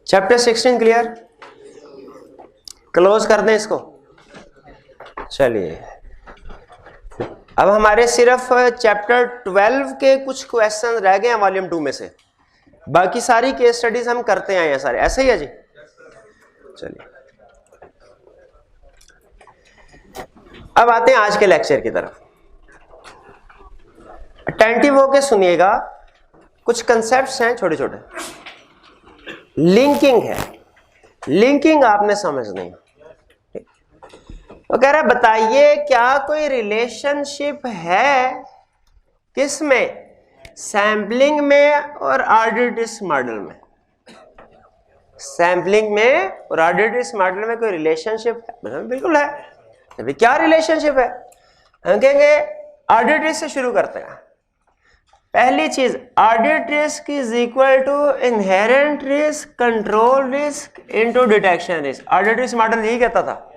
चैप्टर 16 क्लियर, क्लोज कर दें इसको। चलिए अब हमारे सिर्फ चैप्टर 12 के कुछ क्वेश्चन रह गए हैं वॉल्यूम 2 में से, बाकी सारी केस स्टडीज हम करते आए हैं सारे, ऐसे ही है जी। चलिए अब आते हैं आज के लेक्चर की तरफ। अटेंटिव होके सुनिएगा, कुछ कंसेप्ट्स हैं छोटे छोटे। लिंकिंग है, लिंकिंग आपने समझनी है। वो कह रहा है बताइए क्या कोई रिलेशनशिप है किसमें, सैम्पलिंग में और ऑर्डर्ड रिस्क मॉडल में। सैम्पलिंग में और ऑर्डर्ड रिस्क मॉडल में कोई रिलेशनशिप है? बिल्कुल है। अभी क्या रिलेशनशिप है? हम कहेंगे ऑर्डर्ड रिस्क से शुरू करते हैं। पहली चीज, ऑर्डर्ड risk is equal to inherent risk control risk into detection risk. ऑर्डर्ड रिस्क मॉडल यही कहता था।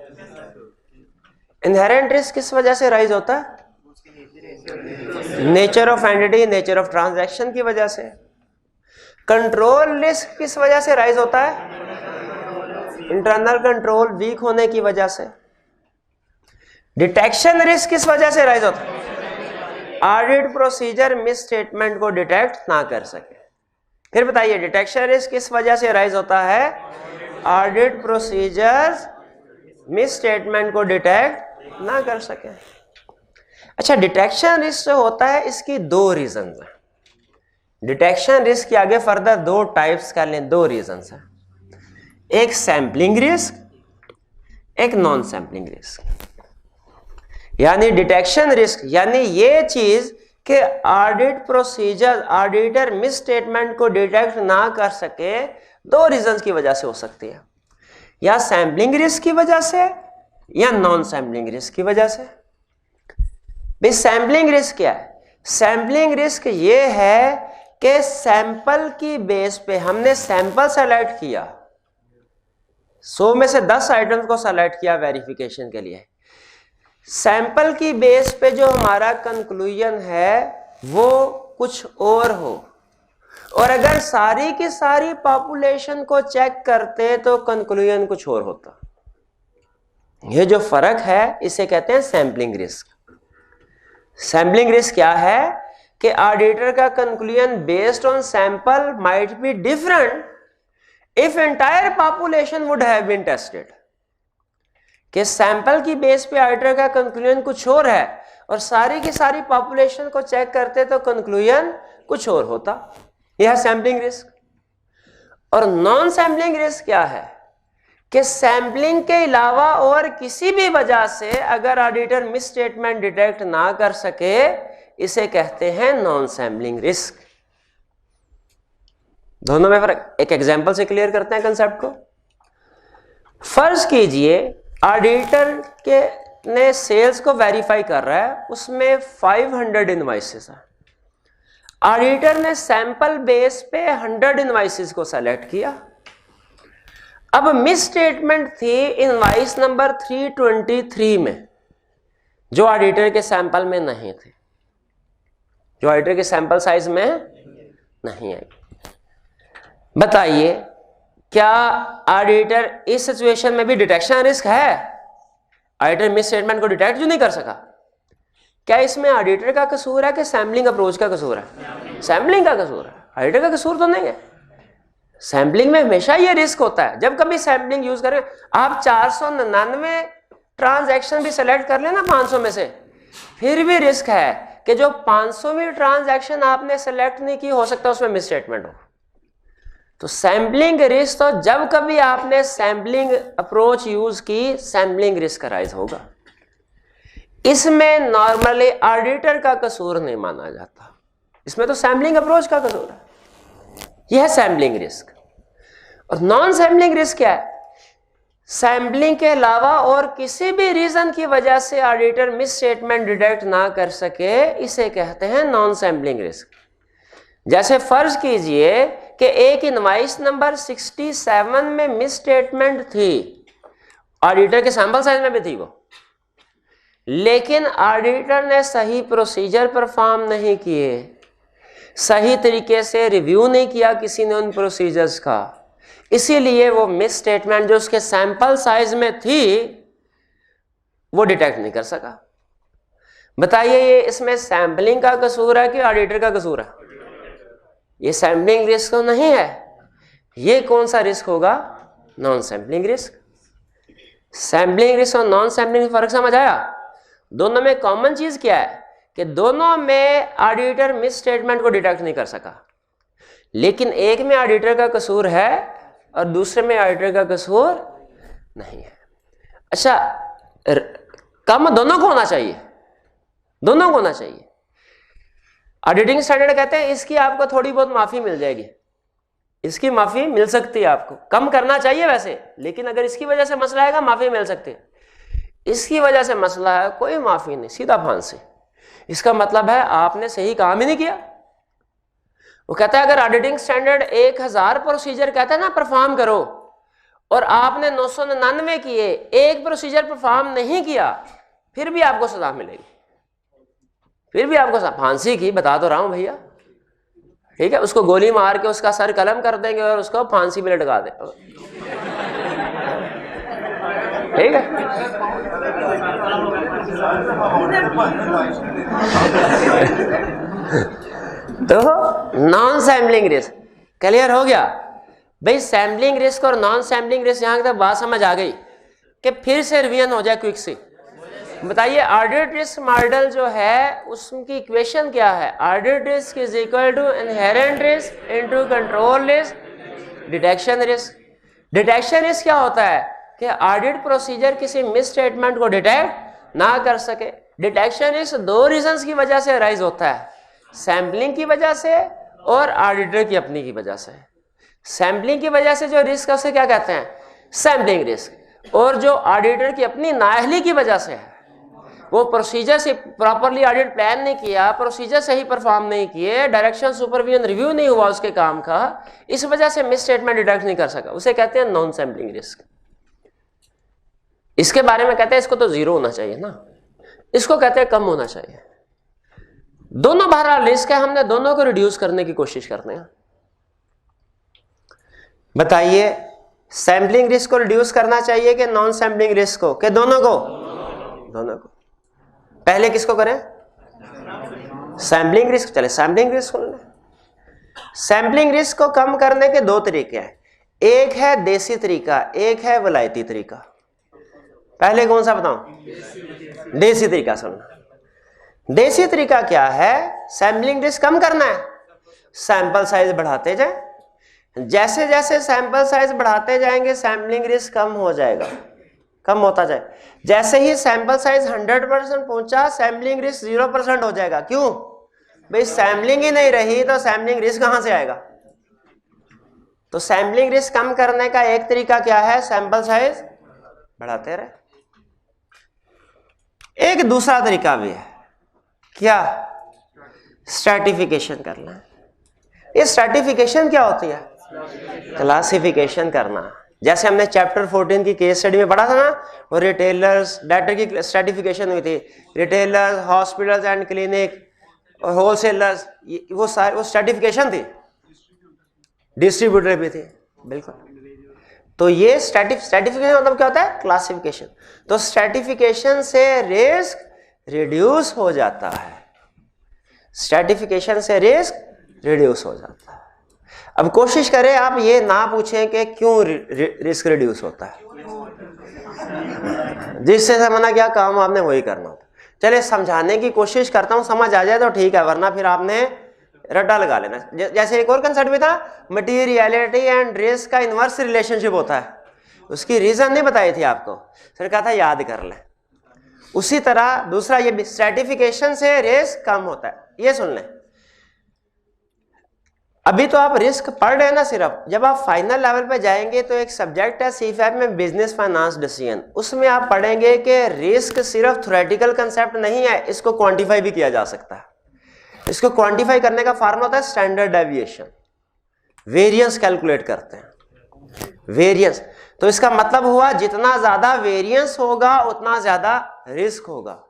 इनहेरेंट रिस्क किस वजह से राइज होता है? Nature of entity, nature of transaction की वजह से। कंट्रोल रिस्क किस वजह से राइज होता है? इंटरनल कंट्रोल वीक होने की वजह से। डिटेक्शन रिस्क किस वजह से राइज होता है? ऑडिट प्रोसीजर मिस स्टेटमेंट को डिटेक्ट ना कर सके। फिर बताइए डिटेक्शन रिस्क किस वजह से राइज होता है? ऑडिट प्रोसीजर मिस स्टेटमेंट को डिटेक्ट ना कर सके। अच्छा, डिटेक्शन रिस्क जो होता है इसकी दो रीजन है। डिटेक्शन रिस्क के आगे फर्दर दो टाइप्स कर लें, दो रीजन है। एक सैम्पलिंग रिस्क, एक नॉन सैम्पलिंग रिस्क। यानी डिटेक्शन रिस्क यानी ये चीज कि audit procedure, auditor miss statement को डिटेक्ट ना कर सके, दो रीजंस की वजह से हो सकती है। या सैम्पलिंग रिस्क की वजह से या नॉन सैम्पलिंग रिस्क की वजह से। भाई सैम्पलिंग रिस्क क्या है? सैम्पलिंग रिस्क ये है कि सैंपल की बेस पे हमने सैंपल सेलेक्ट किया, 100 में से 10 आइटम्स को सेलेक्ट किया वेरिफिकेशन के लिए। सैंपल की बेस पे जो हमारा कंक्लूजन है वो कुछ और हो, और अगर सारी की सारी पॉपुलेशन को चेक करते तो कंक्लूजन कुछ और होता। ये जो फर्क है इसे कहते हैं सैम्पलिंग रिस्क। सैम्पलिंग रिस्क क्या है कि ऑडिटर का conclusion based on sample might be different if entire population would have been tested. कि सैंपल की बेस पे ऑडिटर का कंक्लूजन कुछ और है और सारी की सारी पॉपुलेशन को चेक करते तो कंक्लूजन कुछ और होता। यह है सैम्पलिंग रिस्क। और नॉन सैम्पलिंग रिस्क क्या है कि सैम्पलिंग के अलावा और किसी भी वजह से अगर ऑडिटर मिस स्टेटमेंट डिटेक्ट ना कर सके, इसे कहते हैं नॉन सैम्पलिंग रिस्क। दोनों में फर्क, एक एग्जांपल से क्लियर करते हैं कंसेप्ट को। फर्ज कीजिए ऑडिटर के ने सेल्स को वेरीफाई कर रहा है, उसमें 500 इनवॉइसेस है। ऑडिटर ने सैंपल बेस पे 100 इनवॉइसेस को सेलेक्ट किया। अब मिस स्टेटमेंट थी इनवॉइस नंबर 323 में, जो ऑडिटर के सैंपल में नहीं थे, जो ऑडिटर के सैंपल साइज में नहीं आई। बताइए क्या ऑडिटर इस सिचुएशन में भी डिटेक्शन रिस्क है? ऑडिटर मिस स्टेटमेंट को डिटेक्ट क्यों नहीं कर सका? क्या इसमें ऑडिटर का कसूर है कि सैम्पलिंग अप्रोच का कसूर है? सैम्पलिंग का कसूर है, ऑडिटर का कसूर तो नहीं है। सैम्पलिंग में हमेशा ये रिस्क होता है। जब कभी सैम्पलिंग यूज करें, आप 499 ट्रांजैक्शन भी सेलेक्ट कर लेना 500 में से, फिर भी रिस्क है कि जो 500वीं ट्रांजैक्शन आपने सेलेक्ट नहीं की, हो सकता है उसमें मिस स्टेटमेंट हो। तो सैम्पलिंग रिस्क, तो जब कभी आपने सैम्पलिंग अप्रोच यूज की, सैम्पलिंग रिस्क राइज होगा। इसमें नॉर्मली ऑडिटर का कसूर नहीं माना जाता, इसमें तो सैम्पलिंग अप्रोच का कसूर है। यह है सैम्पलिंग रिस्क। और नॉन सैम्पलिंग रिस्क क्या है? सैम्पलिंग के अलावा और किसी भी रीजन की वजह से ऑडिटर मिस स्टेटमेंट डिटेक्ट ना कर सके, इसे कहते हैं नॉन सैम्पलिंग रिस्क। जैसे फर्ज कीजिए कि एक इनवॉइस नंबर 67 में मिस स्टेटमेंट थी, ऑडिटर के सैंपल साइज में भी थी वो, लेकिन ऑडिटर ने सही प्रोसीजर परफॉर्म नहीं किए, सही तरीके से रिव्यू नहीं किया किसी ने उन प्रोसीजर्स का, इसीलिए वो मिस स्टेटमेंट जो उसके सैंपल साइज में थी वो डिटेक्ट नहीं कर सका। बताइए ये इसमें सैंपलिंग का कसूर है कि ऑडिटर का कसूर है? ये सैम्पलिंग रिस्क तो नहीं है। ये कौन सा रिस्क होगा? Non sampling risk. Sampling risk और नॉन सैम्पलिंग फर्क समझ आया? दोनों में कॉमन चीज क्या है कि दोनों में ऑडिटर मिस स्टेटमेंट को डिटेक्ट नहीं कर सका, लेकिन एक में ऑडिटर का कसूर है और दूसरे में ऑडिटर का कसूर नहीं है। अच्छा, कम दोनों को होना चाहिए, दोनों को होना चाहिए। ऑडिटिंग स्टैंडर्ड कहते हैं इसकी आपको थोड़ी बहुत माफी मिल जाएगी, इसकी माफी मिल सकती है आपको, कम करना चाहिए वैसे, लेकिन अगर इसकी वजह से मसला आएगा माफी मिल सकती है। इसकी वजह से मसला है, कोई माफी नहीं, सीधा फांसी। इसका मतलब है आपने सही काम ही नहीं किया। वो कहता है अगर ऑडिटिंग स्टैंडर्ड 1000 प्रोसीजर कहता है ना परफॉर्म करो, और आपने 999 किए, एक प्रोसीजर परफॉर्म नहीं किया, फिर भी आपको सजा मिलेगी, फिर भी आपको फांसी की, बता तो रहा हूं भैया, ठीक है। उसको गोली मार के उसका सर कलम कर देंगे और उसको फांसी पे लटका दे, ठीक है। तो नॉन सैम्पलिंग रिस्क क्लियर हो गया भाई। सैम्पलिंग रिस्क और नॉन सैम्पलिंग रिस्क, यहां तक बात समझ आ गई कि फिर से रिवीजन हो जाए क्विक से। बताइए ऑडिट रिस्क मॉडल जो है उसकी इक्वेशन क्या है? Audit risk is equal to inherent risk into control risk detection risk. Detection risk क्या होता है कि ऑडिट प्रोसीजर किसी मिस स्टेटमेंट को डिटेक्ट ना कर सके। डिटेक्शन रिस्क दो रीजंस की वजह से अराइज होता है, सैम्पलिंग की वजह से और ऑडिटर की अपनी की वजह से। सैम्पलिंग की वजह से जो रिस्क है उसे क्या कहते हैं? Sampling risk. और जो ऑडिटर की अपनी नाअहली की वजह से है, वो प्रोसीजर से प्रॉपरली ऑडिट प्लान नहीं किया, प्रोसीजर सही परफॉर्म नहीं किए, डायरेक्शन सुपरविजन रिव्यू नहीं हुआ उसके काम का, इस वजह से मिस स्टेटमेंट डिटेक्ट नहीं कर सका, उसे कहते हैं नॉन सैम्पलिंग रिस्क। इसके बारे में कहते हैं इसको तो जीरो होना चाहिए ना, इसको कहते हैं कम होना चाहिए। दोनों बहरहाल रिस्क है, हमने दोनों को रिड्यूस करने की कोशिश करते हैं। बताइए सैम्पलिंग रिस्क को रिड्यूस करना चाहिए कि नॉन सैम्पलिंग रिस्क को, कि दोनों को? दोनों को। पहले किसको करें? Sampling risk. चले सैम्पलिंग रिस्क को लें। सैम्पलिंग रिस्क को कम करने के दो तरीके हैं, एक है देसी तरीका, एक है वलायती तरीका। पहले कौन सा बताऊं? देसी तरीका सुनना। देसी तरीका क्या है? सैम्पलिंग रिस्क कम करना है, सैंपल साइज बढ़ाते जाए, जैसे जैसे सैंपल साइज बढ़ाते जाएंगे सैम्पलिंग रिस्क कम हो जाएगा, कम होता जाए। जैसे ही सैंपल साइज 100% पहुंचा सैम्पलिंग रिस्क 0% हो जाएगा। क्यों भाई? सैम्पलिंग ही नहीं रही तो सैम्पलिंग रिस्क कहां से आएगा? तो सैम्पलिंग रिस्क कम करने का एक तरीका क्या है? सैंपल साइज बढ़ाते रहे। एक दूसरा तरीका भी है, क्या? स्ट्रैटिफिकेशन करना है। ये स्ट्रैटिफिकेशन क्या होती है? क्लासिफिकेशन करना। जैसे हमने चैप्टर 14 की केस स्टडी में पढ़ा था ना, वो रिटेलर्स डेटर की स्ट्रैटिफिकेशन हुई थी, रिटेलर्स, हॉस्पिटल्स एंड क्लिनिक और होलसेलर्स, वो सारे वो स्ट्रैटिफिकेशन थी, डिस्ट्रीब्यूटर भी थी, बिल्कुल। तो ये स्ट्रैटिफिकेशन मतलब क्या होता है? क्लासिफिकेशन। तो स्ट्रैटिफिकेशन से रिस्क रिड्यूस हो जाता है, स्ट्रैटिफिकेशन से रिस्क रिड्यूस हो जाता है। अब कोशिश करें आप ये ना पूछें कि क्यों रिस्क रिड्यूस होता है, जिससे समझना क्या काम आपने वही करना होता। चलिए समझाने की कोशिश करता हूं, समझ आ जाए तो ठीक है, वरना फिर आपने रट्टा लगा लेना। जैसे एक और कंसेप्ट भी था, मटीरियलिटी एंड रिस्क का इनवर्स रिलेशनशिप होता है, उसकी रीजन नहीं बताई थी आपको, फिर कहा था याद कर लें। उसी तरह दूसरा ये स्ट्रैटिफिकेशन से रिस्क कम होता है। ये सुन लें, अभी तो आप रिस्क पढ़ रहे हैं ना सिर्फ, जब आप फाइनल लेवल पे जाएंगे तो एक सब्जेक्ट है C5 में बिजनेस फाइनेंस डिसीजन, उसमें आप पढ़ेंगे कि रिस्क सिर्फ थ्योरेटिकल कंसेप्ट नहीं है, इसको क्वांटिफाई भी किया जा सकता है। इसको क्वांटिफाई करने का फार्मूला होता है स्टैंडर्ड डेविएशन, वेरिएंस कैलकुलेट करते हैं, वेरिएंस। तो इसका मतलब हुआ जितना ज्यादा वेरिएंस होगा उतना ज्यादा रिस्क होगा।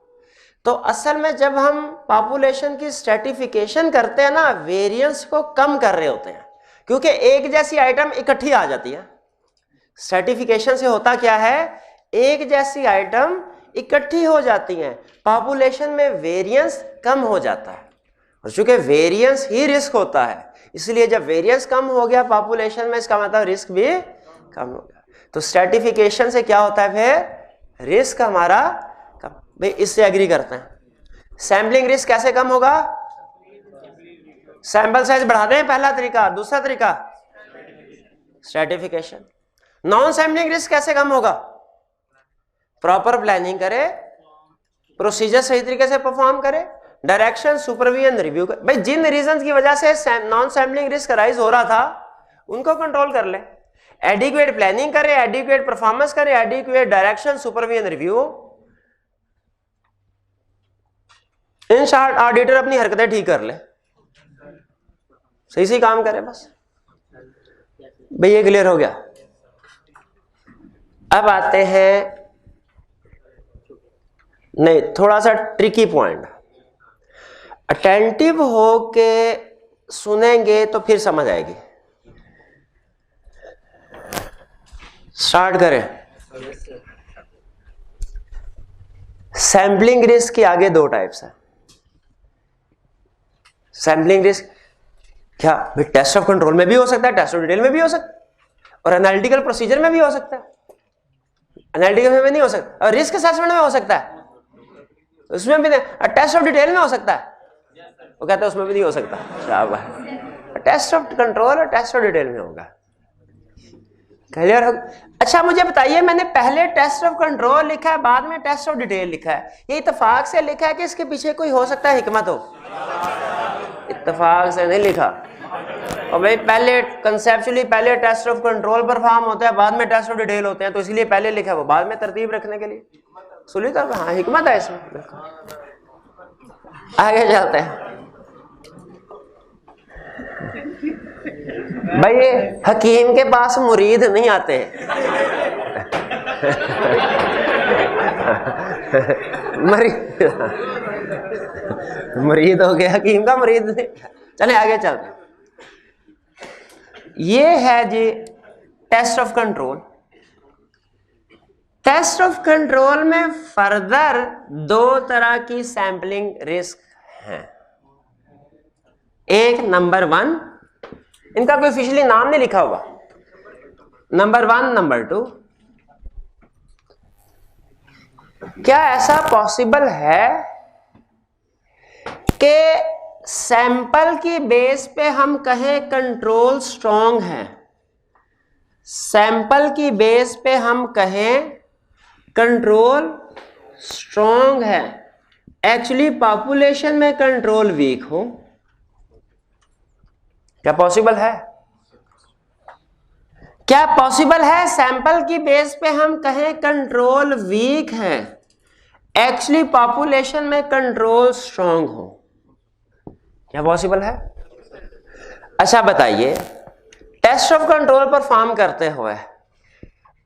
तो असल में जब हम पॉपुलेशन की स्ट्रैटिफिकेशन करते हैं ना, वेरिएंस को कम कर रहे होते हैं, क्योंकि एक जैसी आइटम इकट्ठी आ जाती है। स्ट्रैटिफिकेशन से होता क्या है? एक जैसी आइटम इकट्ठी हो जाती हैं, पॉपुलेशन में वेरिएंस कम हो जाता है, और चूंकि वेरिएंस ही रिस्क होता है, इसलिए जब वेरिएंस कम हो गया पॉपुलेशन में, इसका मतलब रिस्क भी कम हो गया। तो स्ट्रैटिफिकेशन से क्या होता है? फिर रिस्क हमारा कम। भाई इससे एग्री करते हैं। सैम्पलिंग रिस्क कैसे कम होगा? सैंपल साइज बढ़ा दें, पहला तरीका। दूसरा तरीका स्ट्रेटिफिकेशन। नॉन सैम्पलिंग रिस्क कैसे कम होगा? प्रॉपर प्लानिंग करे, प्रोसीजर सही तरीके से परफॉर्म करे, डायरेक्शन, सुपरविजन, रिव्यू करे। भाई जिन रीजंस की वजह से नॉन सैम्पलिंग रिस्क राइज हो रहा था उनको कंट्रोल कर ले, एडिक्वेट प्लानिंग करे, एडिक्वेट परफॉर्मेंस करे, adequate direction, supervision, review. In short auditor अपनी हरकतें ठीक कर ले, सही सही काम करे बस। भाई ये क्लियर हो गया। अब आते हैं, नहीं थोड़ा सा ट्रिकी पॉइंट, अटेंटिव हो के सुनेंगे तो फिर समझ आएगी। स्टार्ट करें। सैम्पलिंग रिस्क के आगे दो टाइप्स है। सैम्पलिंग रिस्क क्या भाई टेस्ट ऑफ कंट्रोल में भी हो सकता है, टेस्ट ऑफ डिटेल में भी हो सकता है, और एनालिटिकल प्रोसीजर में भी हो सकता है। एनालिटिकल में नहीं हो सकता, और रिस्क असेसमेंट में हो सकता है, उसमें भी नहीं, टेस्ट ऑफ डिटेल में हो सकता है। वो कहता है उसमें भी नहीं हो सकता। शाबाश। टेस्ट ऑफ कंट्रोल और टेस्ट ऑफ डिटेल में होगा। क्लियर हो? अच्छा मुझे बताइए, मैंने पहले टेस्ट ऑफ कंट्रोल लिखा है, बाद में टेस्ट ऑफ डिटेल लिखा है, ये इत्तेफाक से लिखा है कि इसके पीछे कोई हो सकता है हिकमत हो? इत्तेफाक से नहीं लिखा। और भाई पहले कंसेप्चुअली पहले टेस्ट ऑफ कंट्रोल परफॉर्म होता है, बाद में टेस्ट ऑफ डिटेल होते हैं, तो इसलिए पहले लिखा है, वो बाद में तरतीब रखने के लिए। सुनी तो हाँ हिकमत है इसमें। आगे चलते हैं भाई, ये हकीम के पास मुरीद नहीं आते हैं। मुरीद हो गया, हकीम का मुरीद नहीं। चले आगे चलते हैं। ये है जी test of control. Test of control में फर्दर दो तरह की सैंपलिंग रिस्क हैं। एक नंबर 1, इनका कोई ऑफिशियली नाम नहीं लिखा हुआ, नंबर 1, नंबर 2। क्या ऐसा पॉसिबल है कि सैंपल की बेस पे हम कहें कंट्रोल स्ट्रॉन्ग है, सैंपल की बेस पे हम कहें कंट्रोल स्ट्रॉन्ग है, एक्चुअली पॉपुलेशन में कंट्रोल वीक हो? क्या पॉसिबल है? क्या पॉसिबल है सैंपल की बेस पे हम कहें कंट्रोल वीक है, एक्चुअली पॉपुलेशन में कंट्रोल स्ट्रॉन्ग हो? क्या पॉसिबल है? अच्छा बताइए, टेस्ट ऑफ कंट्रोल परफॉर्म करते हुए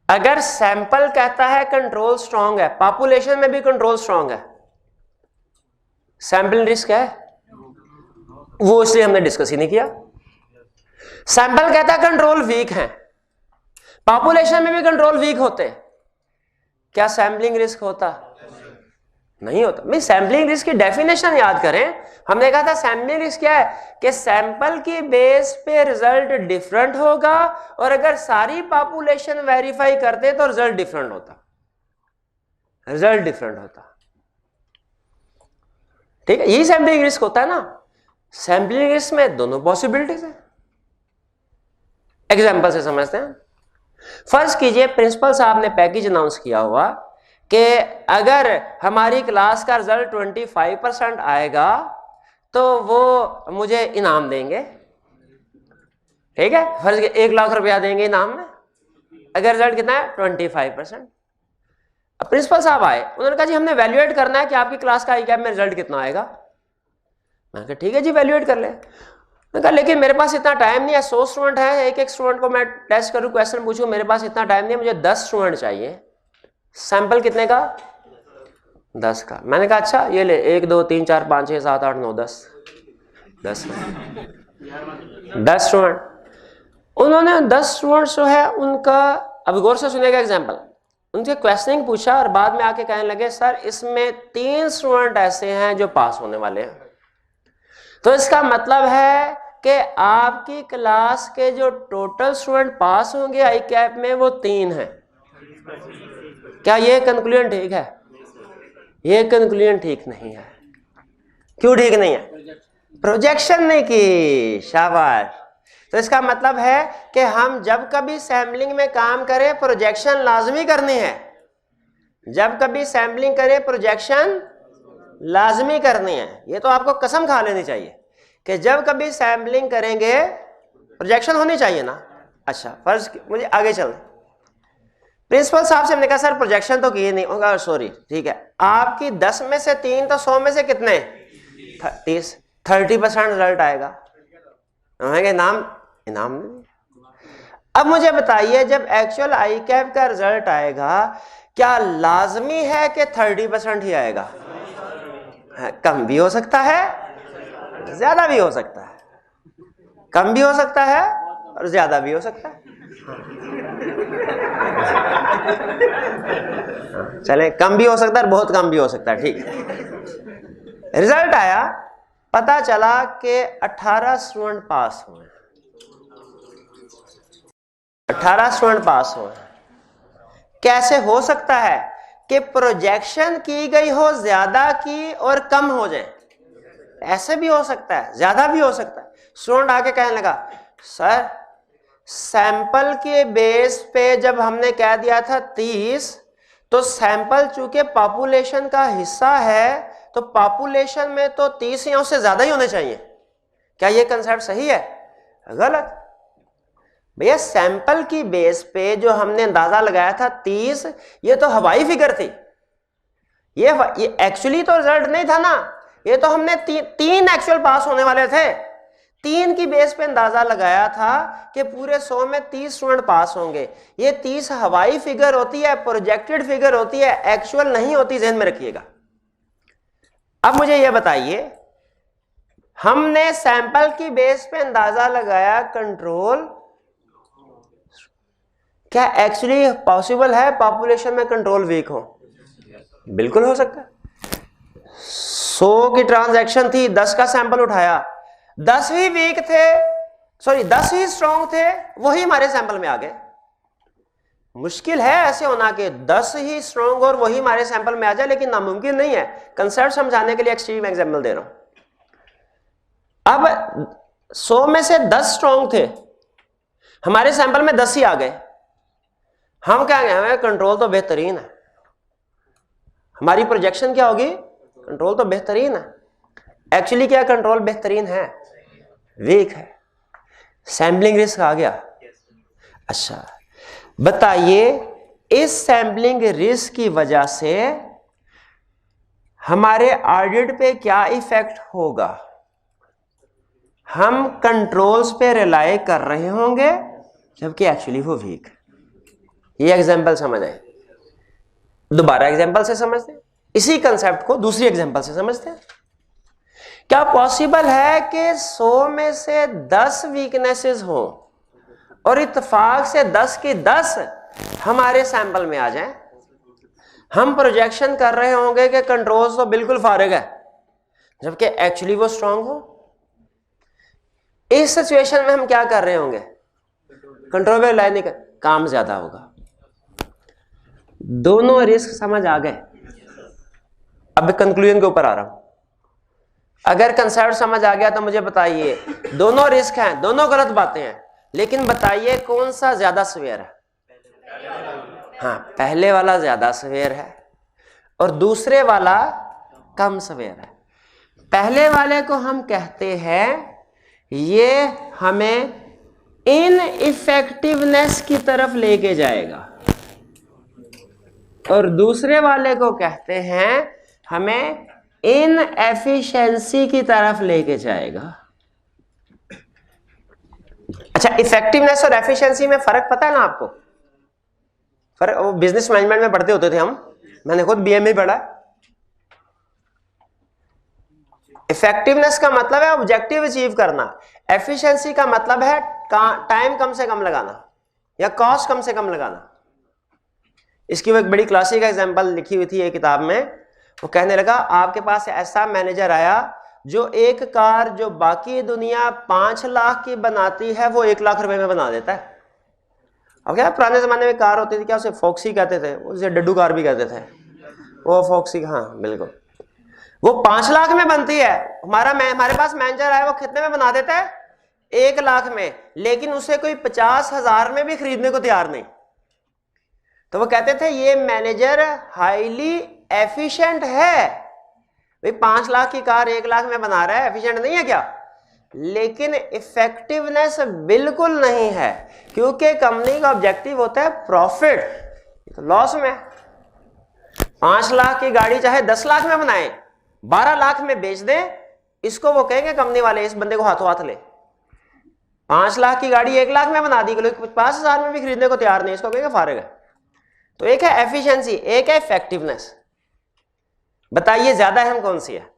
अगर सैंपल कहता है कंट्रोल स्ट्रॉन्ग है, पॉपुलेशन में भी कंट्रोल स्ट्रॉन्ग है, सैंपल रिस्क है? वो इसलिए हमने डिस्कस ही नहीं किया। सैंपल कहता है कंट्रोल वीक है, पॉपुलेशन में भी कंट्रोल वीक होते, क्या सैंपलिंग रिस्क होता? नहीं होता। मैं सैंपलिंग रिस्क की डेफिनेशन याद करें, हमने कहा था सैंपलिंग रिस्क क्या है कि सैंपल की बेस पे रिजल्ट डिफरेंट होगा, और अगर सारी पॉपुलेशन वेरीफाई करते तो रिजल्ट डिफरेंट होता, रिजल्ट डिफरेंट होता। ठीक है, यही सैंपलिंग रिस्क होता है ना। सैंपलिंग रिस्क में दोनों पॉसिबिलिटीज है। एग्जांपल से समझते हैं। फर्ज कीजिए प्रिंसिपल साहब ने पैकेज अनाउंस किया हुआ कि अगर हमारी क्लास का रिजल्ट 25% आएगा तो वो मुझे इनाम देंगे। ठीक है, फर्ज 1 लाख रुपया देंगे इनाम में, अगर रिजल्ट कितना है 25%। अब प्रिंसिपल साहब आए, उन्होंने कहा जी हमने वैल्यूएट करना है कि आपकी क्लास का आई में रिजल्ट कितना आएगा। मैंने कहा ठीक है जी वैल्यूएट कर ले। मैंने कहा लेकिन मेरे पास इतना टाइम नहीं है, 100 स्टूडेंट है, एक एक स्टूडेंट को मैं टेस्ट करूं, क्वेश्चन पूछूं, मेरे पास इतना टाइम नहीं है, मुझे 10 स्टूडेंट चाहिए। सैंपल कितने का? 10 का। मैंने कहा अच्छा ये ले, 1 2 3 4 5 6 7 8 9 10 स्टूडेंट। उन्होंने 10 स्टूडेंट जो है उनका, अब गौर से सुनेगा एग्जाम्पल, उनसे क्वेश्चनिंग पूछा और बाद में आके कहने लगे सर इसमें 3 स्टूडेंट ऐसे हैं जो पास होने वाले हैं। तो इसका मतलब है कि आपकी क्लास के जो टोटल स्टूडेंट पास होंगे आई कैप में वो 3 हैं। क्या ये कंक्लूजन ठीक है? ये कंक्लूजन ठीक नहीं है। क्यों ठीक नहीं है? प्रोजेक्शन नहीं की, शाबाश। तो इसका मतलब है कि हम जब कभी सैम्पलिंग में काम करें प्रोजेक्शन लाजमी करनी है, जब कभी सैम्पलिंग करें प्रोजेक्शन लाजमी करनी है। ये तो आपको कसम खा लेनी चाहिए कि जब कभी सैम्पलिंग करेंगे प्रोजेक्शन होनी चाहिए ना। अच्छा फर्ज मुझे आगे चल, प्रिंसिपल साहब से हमने कहा सर प्रोजेक्शन तो किए नहीं होगा, सॉरी ठीक है, आपकी 10 में से 3 तो 100 में से कितने 30, 30% रिजल्ट आएगा, इनाम इनाम। अब मुझे बताइए जब एक्चुअल आई कैप का रिजल्ट आएगा क्या लाजमी है कि 30% ही आएगा? कम भी हो सकता है, ज्यादा भी हो सकता है, कम भी हो सकता है और ज्यादा भी हो सकता है। चले कम भी हो सकता है और बहुत कम भी हो सकता है, ठीक है। रिजल्ट आया, पता चला कि 18 स्टूडेंट पास हुए, 18 स्टूडेंट पास हुए। कैसे हो सकता है कि प्रोजेक्शन की गई हो ज्यादा की और कम हो जाए? ऐसे भी हो सकता है, ज्यादा भी हो सकता है। स्टूडेंट आके कहने लगा सर सैंपल के बेस पे जब हमने कह दिया था 30, तो सैंपल चूंकि पॉपुलेशन का हिस्सा है तो पॉपुलेशन में तो 30 या उससे ज्यादा ही होने चाहिए। क्या ये कंसेप्ट सही है? गलत। भैया सैंपल की बेस पे जो हमने अंदाजा लगाया था 30, ये तो हवाई फिगर थी, ये एक्चुअली तो रिजल्ट नहीं था ना, ये तो हमने 3 एक्चुअल पास होने वाले थे, 3 की बेस पे अंदाजा लगाया था कि पूरे 100 में 30 स्टूडेंट पास होंगे। ये 30 हवाई फिगर होती है, प्रोजेक्टेड फिगर होती है, एक्चुअल नहीं होती, ध्यान में रखिएगा। अब मुझे यह बताइए, हमने सैंपल की बेस पे अंदाजा लगाया कंट्रोल, क्या एक्चुअली पॉसिबल है पॉपुलेशन में कंट्रोल वीक हो? बिल्कुल हो सकता है। 100 की ट्रांजैक्शन थी, 10 का सैंपल उठाया, 10 ही वीक थे, सॉरी 10 ही स्ट्रॉन्ग थे, वही हमारे सैंपल में आ गए। मुश्किल है ऐसे होना कि 10 ही स्ट्रॉन्ग और वही हमारे सैंपल में आ जाए, लेकिन नामुमकिन नहीं है। कंसेप्ट समझाने के लिए एक्सट्रीम एग्जांपल दे रहा हूं। अब 100 में से 10 स्ट्रॉन्ग थे, हमारे सैंपल में 10 ही आ गए। हम क्या कहें, हमें कंट्रोल तो बेहतरीन है, हमारी प्रोजेक्शन क्या होगी, कंट्रोल तो बेहतरीन है। एक्चुअली क्या कंट्रोल बेहतरीन है, वीक है, सैम्पलिंग रिस्क आ गया। अच्छा बताइए, इस सैम्पलिंग रिस्क की वजह से हमारे ऑडिट पे क्या इफेक्ट होगा? हम कंट्रोल्स पे रिलाय कर रहे होंगे जबकि एक्चुअली वो वीक। ये एग्जांपल समझ आए? दोबारा एग्जांपल से समझते हैं, इसी कंसेप्ट को दूसरी एग्जांपल से समझते हैं। क्या पॉसिबल है कि 100 में से 10 वीकनेसेस हो और इत्तेफाक से 10 की 10 हमारे सैंपल में आ जाएं? हम प्रोजेक्शन कर रहे होंगे कि कंट्रोल्स तो बिल्कुल फारिग है जबकि एक्चुअली वो स्ट्रांग हो। इस सिचुएशन में हम क्या कर रहे होंगे, कंट्रोल पे रिलाय नहीं कर, काम ज्यादा होगा। दोनों रिस्क समझ आ गए? अब कंक्लूजन के ऊपर आ रहा हूं। अगर कंसेप्ट समझ आ गया तो मुझे बताइए, दोनों रिस्क हैं, दोनों गलत बातें हैं, लेकिन बताइए कौन सा ज्यादा सवेयर है? हाँ, पहले वाला ज्यादा सवेयर है और दूसरे वाला कम सवेयर है। पहले वाले को हम कहते हैं ये हमें इन इफेक्टिवनेस की तरफ लेके जाएगा और दूसरे वाले को कहते हैं हमें इन एफिशिएंसी की तरफ लेके जाएगा। अच्छा, इफेक्टिवनेस और एफिशिएंसी में फर्क पता है ना आपको? फर्क वो बिजनेस मैनेजमेंट में पढ़ते होते थे हम, मैंने खुद बीए में पढ़ा। इफेक्टिवनेस का मतलब है ऑब्जेक्टिव अचीव करना, एफिशिएंसी का मतलब है टाइम कम से कम लगाना या कॉस्ट कम से कम लगाना। इसकी वो एक बड़ी क्लासिक एग्जांपल लिखी हुई थी एक किताब में। वो कहने लगा आपके पास ऐसा मैनेजर आया जो एक कार जो बाकी दुनिया 5 लाख की बनाती है वो 1 लाख रुपए में बना देता है। अब क्या पुराने जमाने में कार होती थी, क्या उसे फॉक्सी कहते थे, उसे डड्डू कार भी कहते थे, वो फॉक्सी, हाँ बिल्कुल, वो 5 लाख में बनती है। हमारे पास मैनेजर आया, वो कितने में बना देता है? 1 लाख में, लेकिन उसे कोई 50,000 में भी खरीदने को तैयार नहीं, तो वो कहते थे ये मैनेजर हाईली एफिशिएंट है। भाई 5 लाख की कार 1 लाख में बना रहा है, एफिशिएंट नहीं है क्या? लेकिन इफेक्टिवनेस बिल्कुल नहीं है, क्योंकि कंपनी का ऑब्जेक्टिव होता है प्रॉफिट, तो लॉस में। 5 लाख की गाड़ी चाहे 10 लाख में बनाए, 12 लाख में बेच दें, इसको वो कहेंगे कंपनी वाले इस बंदे को हाथों हाथ ले। 5 लाख की गाड़ी 1 लाख में बना दी, 50,000 में भी खरीदने को तैयार नहीं, इसको कहेंगे फारिग है। तो एक है एफिशिएंसी, एक है इफेक्टिवनेस। बताइए ज्यादा अहम कौन सी है?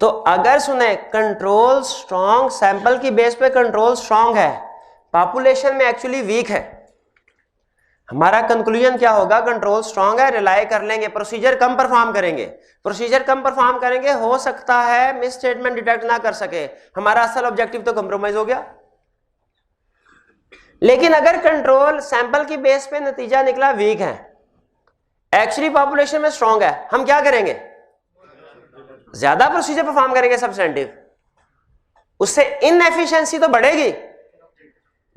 तो अगर सुने कंट्रोल स्ट्रांग, सैंपल की बेस पे कंट्रोल स्ट्रांग है, पॉपुलेशन में एक्चुअली वीक है, हमारा कंक्लूजन क्या होगा? कंट्रोल स्ट्रांग है, रिलाई कर लेंगे, प्रोसीजर कम परफॉर्म करेंगे। प्रोसीजर कम परफॉर्म करेंगे, हो सकता है मिस स्टेटमेंट डिटेक्ट ना कर सके, हमारा असल ऑब्जेक्टिव तो कंप्रोमाइज हो गया। लेकिन अगर कंट्रोल सैंपल की बेस पे नतीजा निकला वीक है, एक्चुअली पॉपुलेशन में स्ट्रांग है, हम क्या करेंगे? ज्यादा प्रोसीजर परफॉर्म करेंगे सब्सटेंटिव, उससे इनएफिशिएंसी तो बढ़ेगी,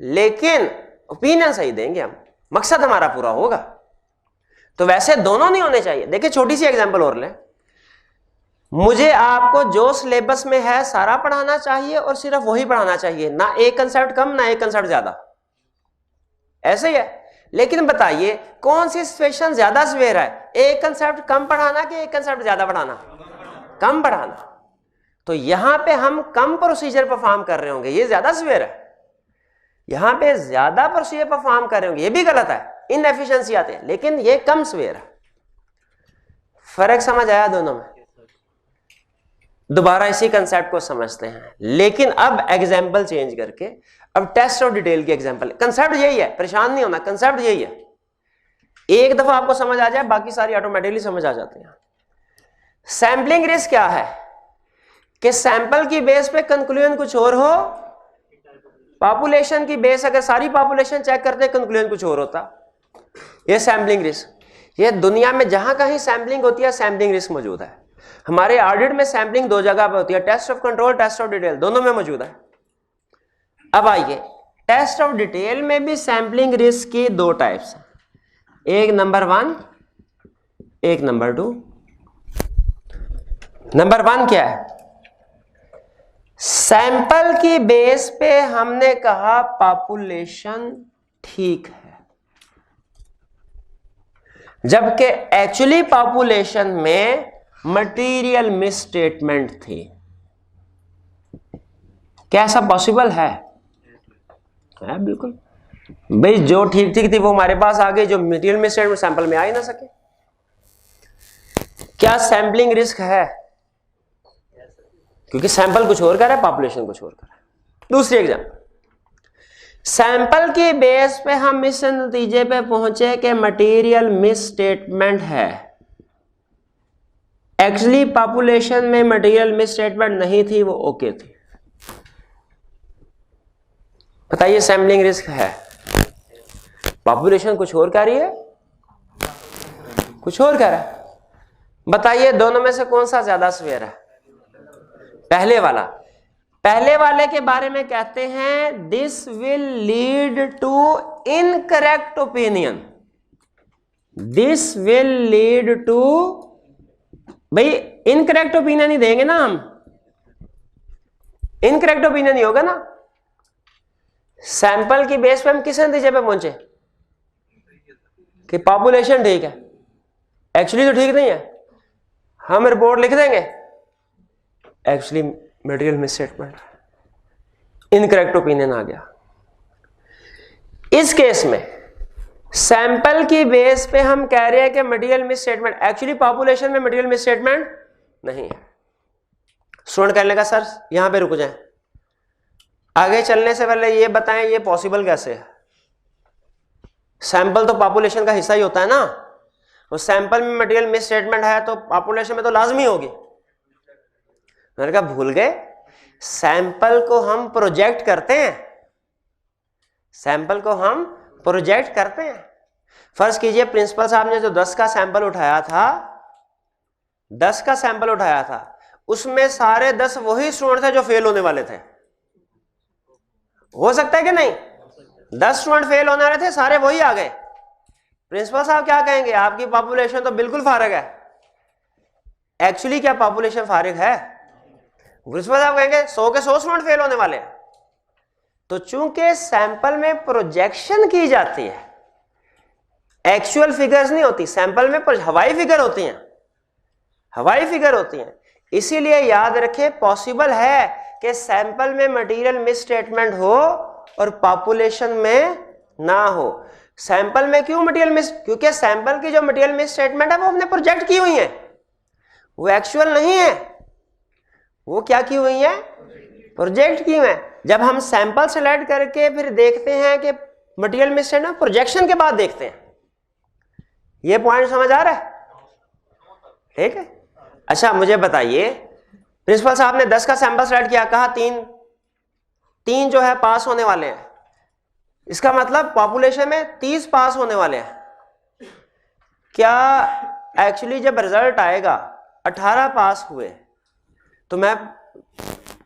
लेकिन ओपिनियन सही देंगे हम, मकसद हमारा पूरा होगा। तो वैसे दोनों नहीं होने चाहिए। देखिए छोटी सी एग्जांपल और लें, मुझे आपको जो सिलेबस में है सारा पढ़ाना चाहिए और सिर्फ वही पढ़ाना चाहिए, ना एक कंसेप्ट कम ना एक कंसेप्ट ज्यादा, ऐसे ही है। लेकिन बताइए कौन सी सिचुएशन ज्यादा सीवियर है? एक कंसेप्ट कम पढ़ाना कि एक कंसेप्ट ज्यादा पढ़ाना? कम पढ़ाना। तो यहां पे हम कम प्रोसीजर परफॉर्म कर रहे होंगे, ये ज्यादा सीवियर है। यहां पे ज्यादा प्रोसीजर परफॉर्म कर रहे होंगे, ये भी गलत है, इनएफिशिएंसी आते हैं, लेकिन ये कम सीवियर है। फर्क समझ आया दोनों में? दोबारा इसी कंसेप्ट को समझते हैं, लेकिन अब एग्जाम्पल चेंज करके, अब टेस्ट और डिटेल की एग्जाम्पल। कंसेप्ट यही है, परेशान नहीं होना, कंसेप्ट यही है। एक दफा आपको समझ आ जाए, बाकी सारी ऑटोमेटिकली समझ आ जाती हैं। सैंपलिंग रिस्क क्या है? कि सैंपल की बेस पे कंक्लूजन कुछ और हो, पॉपुलेशन की बेस अगर सारी पॉपुलेशन चेक करते कंक्लूजन कुछ और होता, ये सैंपलिंग रिस्क। ये दुनिया में जहां कहीं सैंपलिंग होती है, सैंपलिंग रिस्क मौजूद है। हमारे ऑडिट में सैंपलिंग 2 जगह पे होती है, test of control, test of detail, दोनों में मौजूद है। अब आइए, टेस्ट ऑफ डिटेल में भी सैंपलिंग रिस्क की 2 टाइप्स हैं, एक नंबर 1, एक नंबर 2। नंबर 1 क्या है? सैंपल की बेस पे हमने कहा पॉपुलेशन ठीक है, जबकि एक्चुअली पॉपुलेशन में मटेरियल मिसस्टेटमेंट थी। क्या ऐसा पॉसिबल है? बिल्कुल भाई, जो ठीक ठीक थी वो हमारे पास आ गई, जो मटेरियल मिसस्टेटमेंट सैंपल में आ ही ना सके। क्या सैंपलिंग रिस्क है? क्योंकि सैंपल कुछ और कर रहा है, पॉपुलेशन कुछ और कर रहा है। दूसरी एग्जांपल, सैंपल की बेस पे हम इस नतीजे पे पहुंचे कि मटेरियल मिसस्टेटमेंट है, एक्चुअली पॉपुलेशन में मटेरियल मिसस्टेटमेंट नहीं थी, वो ओके थी। बताइए सैंपलिंग रिस्क है, पॉपुलेशन कुछ और कह रही है, कुछ और कह रहा है। बताइए दोनों में से कौन सा ज्यादा सीवियर है? पहले वाला। पहले वाले के बारे में कहते हैं this will lead to incorrect opinion. This will lead to, भाई इनकरेक्ट ओपिनियन ही देंगे ना हम, इनकरेक्ट ओपिनियन ही होगा ना। सैंपल की बेस पे हम किस नतीजे पे पहुंचे कि पॉपुलेशन ठीक है, एक्चुअली तो ठीक नहीं है, हम रिपोर्ट लिख देंगे actually material misstatement, incorrect opinion आ गया। इस केस में सैंपल की बेस पे हम कह रहे हैं कि मटेरियल मिसस्टेटमेंट, एक्चुअली पॉपुलेशन में मटेरियल मिसस्टेटमेंट नहीं है। स्टूडेंट कहने लगा सर यहां पे रुक जाएं, आगे चलने से पहले ये बताएं ये पॉसिबल कैसे है? सैंपल तो पॉपुलेशन का हिस्सा ही होता है ना, और सैंपल में मटेरियल मिसस्टेटमेंट है तो पॉपुलेशन में तो लाजमी होगी। मैंने कहा भूल गए, सैंपल को हम प्रोजेक्ट करते हैं, सैंपल को हम प्रोजेक्ट करते हैं। फर्ज कीजिए प्रिंसिपल साहब ने जो 10 का सैंपल उठाया था, 10 का सैंपल उठाया था, उसमें सारे 10 वही स्टूडेंट थे जो फेल होने वाले थे। हो सकता है कि नहीं? 10 स्टूडेंट फेल होने वाले थे, सारे वही आ गए। प्रिंसिपल साहब क्या कहेंगे, आपकी पॉपुलेशन तो बिल्कुल फारिग है। एक्चुअली क्या पॉपुलेशन फारिग है? प्रिंसिपल साहब कहेंगे 100 के 100 स्टूडेंट फेल होने वाले हैं। तो चूंकि सैंपल में प्रोजेक्शन की जाती है, एक्चुअल फिगर्स नहीं होती सैंपल में, पर हवाई फिगर होती हैं, हवाई फिगर होती हैं। इसीलिए याद रखें, पॉसिबल है कि सैंपल में मटेरियल मिसस्टेटमेंट हो और पॉपुलेशन में ना हो। सैंपल में क्यों मटेरियल मिस? क्योंकि सैंपल की जो मटेरियल मिसस्टेटमेंट है वो हमने प्रोजेक्ट की हुई है, वो एक्चुअल नहीं है। वो क्या की हुई है? प्रोजेक्ट की हुई है। जब हम सैंपल सेलेक्ट करके फिर देखते हैं कि मटेरियल मिसस्टेटमेंट, प्रोजेक्शन के बाद देखते हैं। ये पॉइंट समझ आ रहा है? ठीक है। अच्छा मुझे बताइए, प्रिंसिपल साहब ने 10 का सैंपल सेलेक्ट किया, कहा तीन जो है पास होने वाले हैं, इसका मतलब पॉपुलेशन में 30 पास होने वाले हैं। क्या एक्चुअली जब रिजल्ट आएगा 18 पास हुए तो मैं,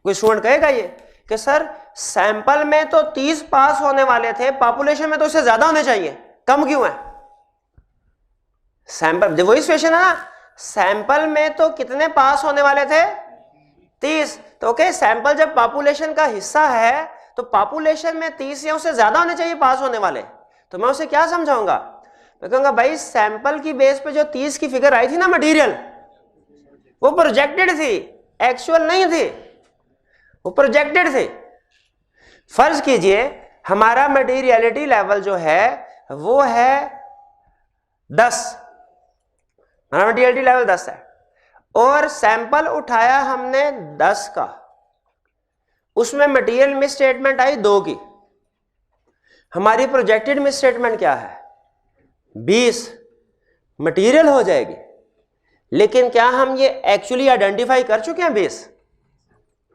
कोई स्टूडेंट कहेगा ये कि सर सैंपल में तो 30 पास होने वाले थे, पॉपुलेशन में तो इससे ज्यादा होने चाहिए, कम क्यों है? सैंपल वही सिचुएशन है ना, सैंपल में तो कितने पास होने वाले थे? 30। तो ओके, सैंपल जब पॉपुलेशन का हिस्सा है तो पॉपुलेशन में 30 या उससे ज्यादा होने चाहिए पास होने वाले। तो मैं उसे क्या समझाऊंगा? मैं कहूंगा भाई सैंपल की बेस पे जो 30 की फिगर आई थी ना मटेरियल, वो प्रोजेक्टेड थी, एक्चुअल नहीं थी, वो प्रोजेक्टेड थे। फर्ज कीजिए हमारा मटेरियलिटी लेवल जो है वो है 10, हमारा मटेरियलिटी लेवल 10 है, और सैंपल उठाया हमने 10 का, उसमें मटेरियल मिसस्टेटमेंट आई 2 की, हमारी प्रोजेक्टेड मिसस्टेटमेंट क्या है? 20 मटेरियल हो जाएगी। लेकिन क्या हम ये एक्चुअली आइडेंटिफाई कर चुके हैं 20?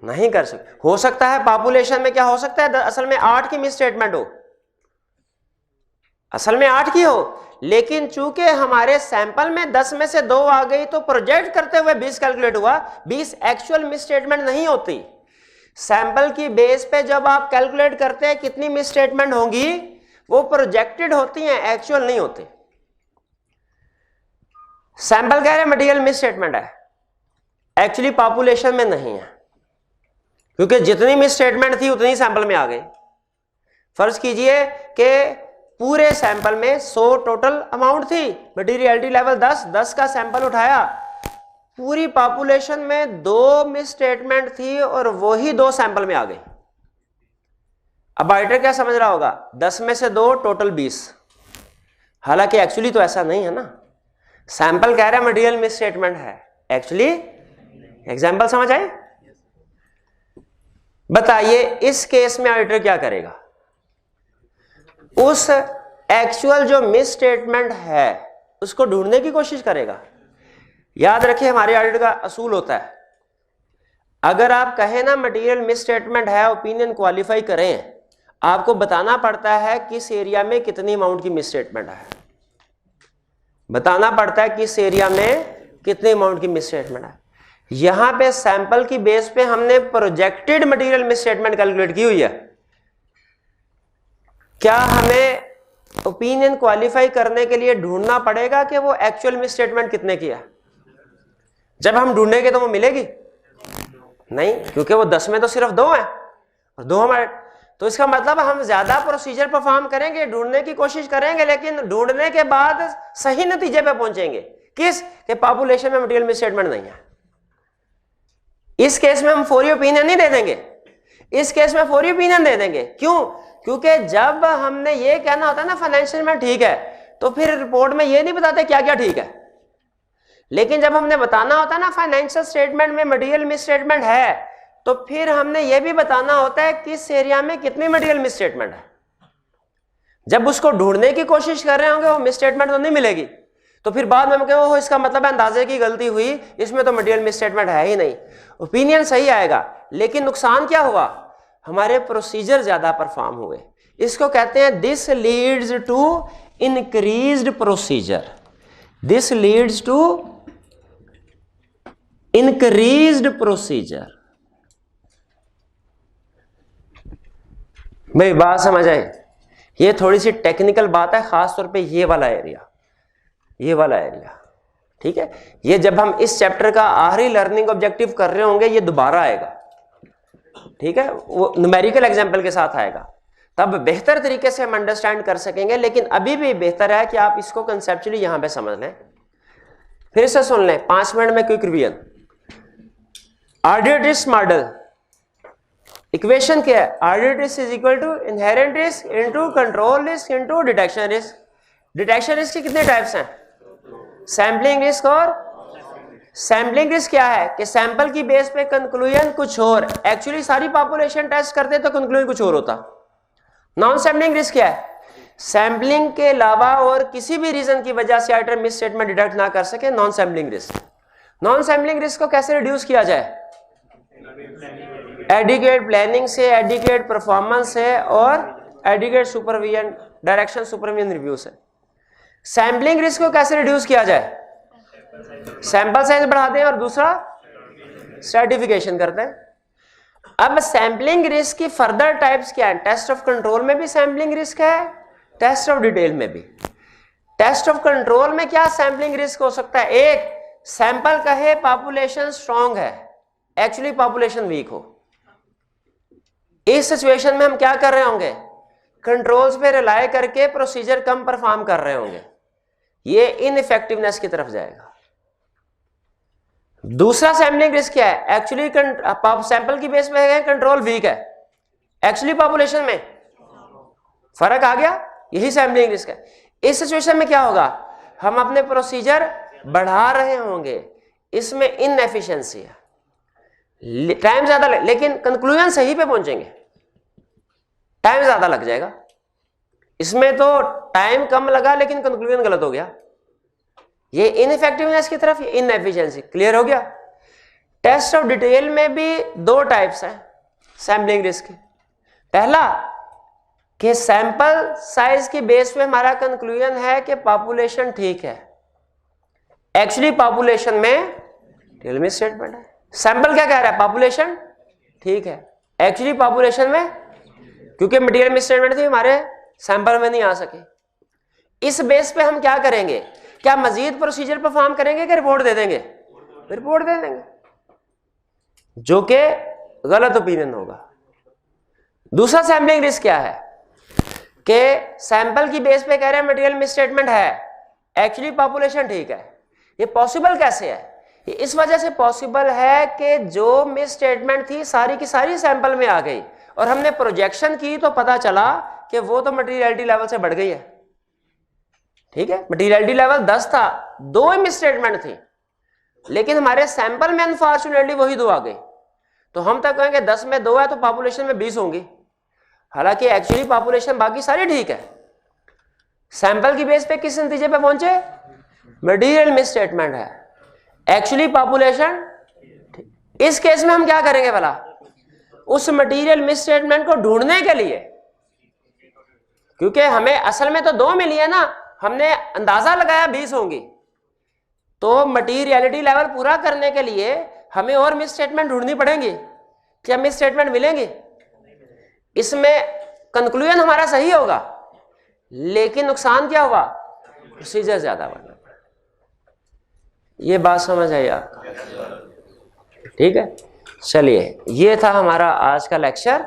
नहीं कर सकते। हो सकता है पॉपुलेशन में क्या हो सकता है, असल में 8 की मिसस्टेटमेंट हो, असल में 8 की हो, लेकिन चूंकि हमारे सैंपल में 10 में से 2 आ गई तो प्रोजेक्ट करते हुए 20 कैलकुलेट हुआ। 20 एक्चुअल मिसस्टेटमेंट नहीं होती। सैंपल की बेस पे जब आप कैलकुलेट करते हैं कितनी मिसस्टेटमेंट होंगी, वो प्रोजेक्टेड होती हैं, एक्चुअल नहीं होती। सैंपल कह रहे मटेरियल मिसस्टेटमेंट है, एक्चुअली पॉपुलेशन में नहीं है, क्योंकि जितनी मिसस्टेटमेंट थी उतनी सैंपल में आ गई। फर्ज कीजिए कि पूरे सैंपल में 100 टोटल अमाउंट थी, मटेरियलिटी लेवल 10 का सैंपल उठाया, पूरी पॉपुलेशन में 2 मिसस्टेटमेंट थी और वही 2 सैंपल में आ गई। अब ऑडिटर क्या समझ रहा होगा, 10 में से 2 टोटल 20। हालांकि एक्चुअली तो ऐसा नहीं है ना, सैंपल कह रहा है मटेरियल मिसस्टेटमेंट है, एक्चुअली एग्जांपल समझ आए? बताइए इस केस में ऑडिटर क्या करेगा? उस एक्चुअल जो मिसस्टेटमेंट है उसको ढूंढने की कोशिश करेगा। याद रखिए हमारे ऑडिट का असूल होता है, अगर आप कहें ना मटेरियल मिसस्टेटमेंट है, ओपिनियन क्वालिफाई करें, आपको बताना पड़ता है किस एरिया में कितनी अमाउंट की मिसस्टेटमेंट है, बताना पड़ता है किस एरिया में कितने अमाउंट की मिसस्टेटमेंट है। यहां पे सैंपल की बेस पे हमने प्रोजेक्टेड मटेरियल मिसस्टेटमेंट कैलकुलेट की हुई है। क्या हमें ओपिनियन क्वालिफाई करने के लिए ढूंढना पड़ेगा कि वो एक्चुअल मिसस्टेटमेंट कितने की है? जब हम ढूंढेंगे तो वो मिलेगी नहीं, क्योंकि वो 10 में तो सिर्फ 2 है और 2 हमारे, तो इसका मतलब हम ज्यादा प्रोसीजर परफॉर्म करेंगे, ढूंढने की कोशिश करेंगे, लेकिन ढूंढने के बाद सही नतीजे पे पहुंचेंगे। किस के पॉपुलेशन में मटेरियल मिसस्टेटमेंट नहीं है। इस केस में हम फौरी ओपिनियन नहीं दे देंगे, इस केस में फौरी ओपिनियन दे देंगे। क्यों? क्योंकि जब हमने ये कहना होता है ना फाइनेंशियल में ठीक है, तो फिर रिपोर्ट में ये नहीं बताते क्या क्या ठीक है, लेकिन जब हमने बताना होता है ना फाइनेंशियल स्टेटमेंट में मटेरियल मिसस्टेटमेंट है, तो फिर हमने ये भी बताना होता है किस एरिया में कितनी मटेरियल मिसस्टेटमेंट है। जब उसको ढूंढने की कोशिश कर रहे होंगे वो मिसस्टेटमेंट तो नहीं मिलेगी, तो फिर बाद में हम कहें इसका मतलब अंदाजे की गलती हुई, इसमें तो मटेरियल मिसस्टेटमेंट है ही नहीं। ओपिनियन सही आएगा, लेकिन नुकसान क्या हुआ, हमारे प्रोसीजर ज्यादा परफॉर्म हुए। इसको कहते हैं this leads to increased procedure, this leads to increased procedure. भाई बात समझ आई? ये थोड़ी सी टेक्निकल बात है, खास तौर पे ये वाला एरिया, ये वाला एरिया, ठीक है। ये जब हम इस चैप्टर का आखिरी लर्निंग ऑब्जेक्टिव कर रहे होंगे ये दोबारा आएगा, ठीक है, वो न्यूमेरिकल एग्जांपल के साथ आएगा, तब बेहतर तरीके से हम अंडरस्टैंड कर सकेंगे। लेकिन अभी भी बेहतर है कि आप इसको कंसेप्चुअली यहां पे समझ लें। फिर से सुन लें 5 मिनट में quick revision. Ordered risk model equation क्या है? Ordered risk is equal to inherent risk into control risk into detection risk. Detection risk के कितने टाइप्स हैं? सैंपलिंग रिस्क और सैंपलिंग रिस्क क्या है कि सैंपल की बेस पे कंक्लूजन कुछ और, एक्चुअली सारी पॉपुलेशन टेस्ट करते तो कंक्लूजन कुछ और होता। नॉन सैंपलिंग रिस्क क्या है? सैंपलिंग के अलावा और किसी भी रीजन की वजह से आइटम मिस स्टेटमेंट डिटेक्ट ना कर सके, non sampling risk. Non sampling risk को कैसे रिड्यूस किया जाए? एडिक्वेट प्लानिंग से, एडिक्वेट परफॉर्मेंस से और adequate supervision, direction supervision review से। सैंपलिंग रिस्क को कैसे रिड्यूस किया जाए? सैंपल साइज बढ़ाते हैं और दूसरा स्ट्रैटिफिकेशन करते हैं। अब सैंपलिंग रिस्क की फर्दर टाइप्स क्या है? टेस्ट ऑफ कंट्रोल में भी सैंपलिंग रिस्क है, टेस्ट ऑफ डिटेल में भी। टेस्ट ऑफ कंट्रोल में क्या सैंपलिंग रिस्क हो सकता है? एक, सैंपल कहे पॉपुलेशन स्ट्रांग है, एक्चुअली पॉपुलेशन वीक हो। इस सिचुएशन में हम क्या कर रहे होंगे? कंट्रोल्स पे रिलाय करके प्रोसीजर कम परफॉर्म कर रहे होंगे, ये इनइफेक्टिवनेस की तरफ जाएगा। दूसरा सैंपलिंग रिस्क क्या है? एक्चुअली सैंपल की बेस पे है, कंट्रोल वीक है, एक्चुअली पॉपुलेशन में फर्क आ गया, यही सैंपलिंग रिस्क है। इस सिचुएशन में क्या होगा? हम अपने प्रोसीजर बढ़ा रहे होंगे, इसमें इनएफिशिएंसी है, टाइम ज्यादा लेकिन कंक्लूजन सही पे पहुंचेंगे, टाइम ज्यादा लग जाएगा। इसमें तो टाइम कम लगा लेकिन कंक्लूजन गलत हो गया, ये इनइफेक्टिवनेस की तरफ, ये इनएफिशिएंसी। क्लियर हो गया? टेस्ट ऑफ डिटेल में भी 2 टाइप्स हैं सैंपलिंग रिस्क के। पहला कि सैंपल साइज की बेस पे हमारा कंक्लूजन है कि पॉपुलेशन ठीक है, एक्चुअली पॉपुलेशन में डिटेल में स्टेटमेंट है। सैंपल क्या कह रहा है? पॉपुलेशन ठीक है, एक्चुअली पॉपुलेशन में, क्योंकि मटेरियल मिसस्टेटमेंट थी हमारे सैंपल में नहीं आ सके। इस बेस पे हम क्या करेंगे? क्या मजीद प्रोसीजर परफॉर्म करेंगे कि रिपोर्ट दे देंगे? रिपोर्ट दे देंगे, जो कि गलत ओपिनियन होगा। दूसरा सैंपलिंग रिस्क क्या है कि सैंपल की बेस पे कह रहे हैं मटेरियल मिसस्टेटमेंट है, एक्चुअली पॉपुलेशन ठीक है। ये पॉसिबल कैसे है? ये इस वजह से पॉसिबल है कि जो मिसस्टेटमेंट थी सारी की सारी सैंपल में आ गई और हमने प्रोजेक्शन की तो पता चला कि वो तो मटेरियलिटी लेवल से बढ़ गई है। ठीक है, मटेरियलिटी लेवल 10 था, 2 ही मिसस्टेटमेंट थी, लेकिन हमारे सैंपल में अनफॉर्चुनेटली वही 2 आ गई। तो हम तक कहेंगे 10 में 2 है तो पॉपुलेशन में 20 होंगी, हालांकि एक्चुअली पॉपुलेशन बाकी सारी ठीक है। सैंपल की बेस पे किस नतीजे पे पहुंचे? मटेरियल मिसस्टेटमेंट है, एक्चुअली पॉपुलेशन। इस केस में हम क्या करेंगे भला? उस मटेरियल मिसस्टेटमेंट को ढूंढने के लिए, क्योंकि हमें असल में तो 2 मिली है ना, हमने अंदाजा लगाया 20 होंगी, तो मटेरियलिटी लेवल पूरा करने के लिए हमें और मिसस्टेटमेंट ढूंढनी पड़ेंगी। क्या मिसस्टेटमेंट मिलेंगी? इसमें कंक्लूजन हमारा सही होगा, लेकिन नुकसान क्या हुआ? प्रोसीजर ज्यादा बनना पड़ा। ये बात समझ आई आपको? ठीक है, चलिए, ये था हमारा आज का लेक्चर।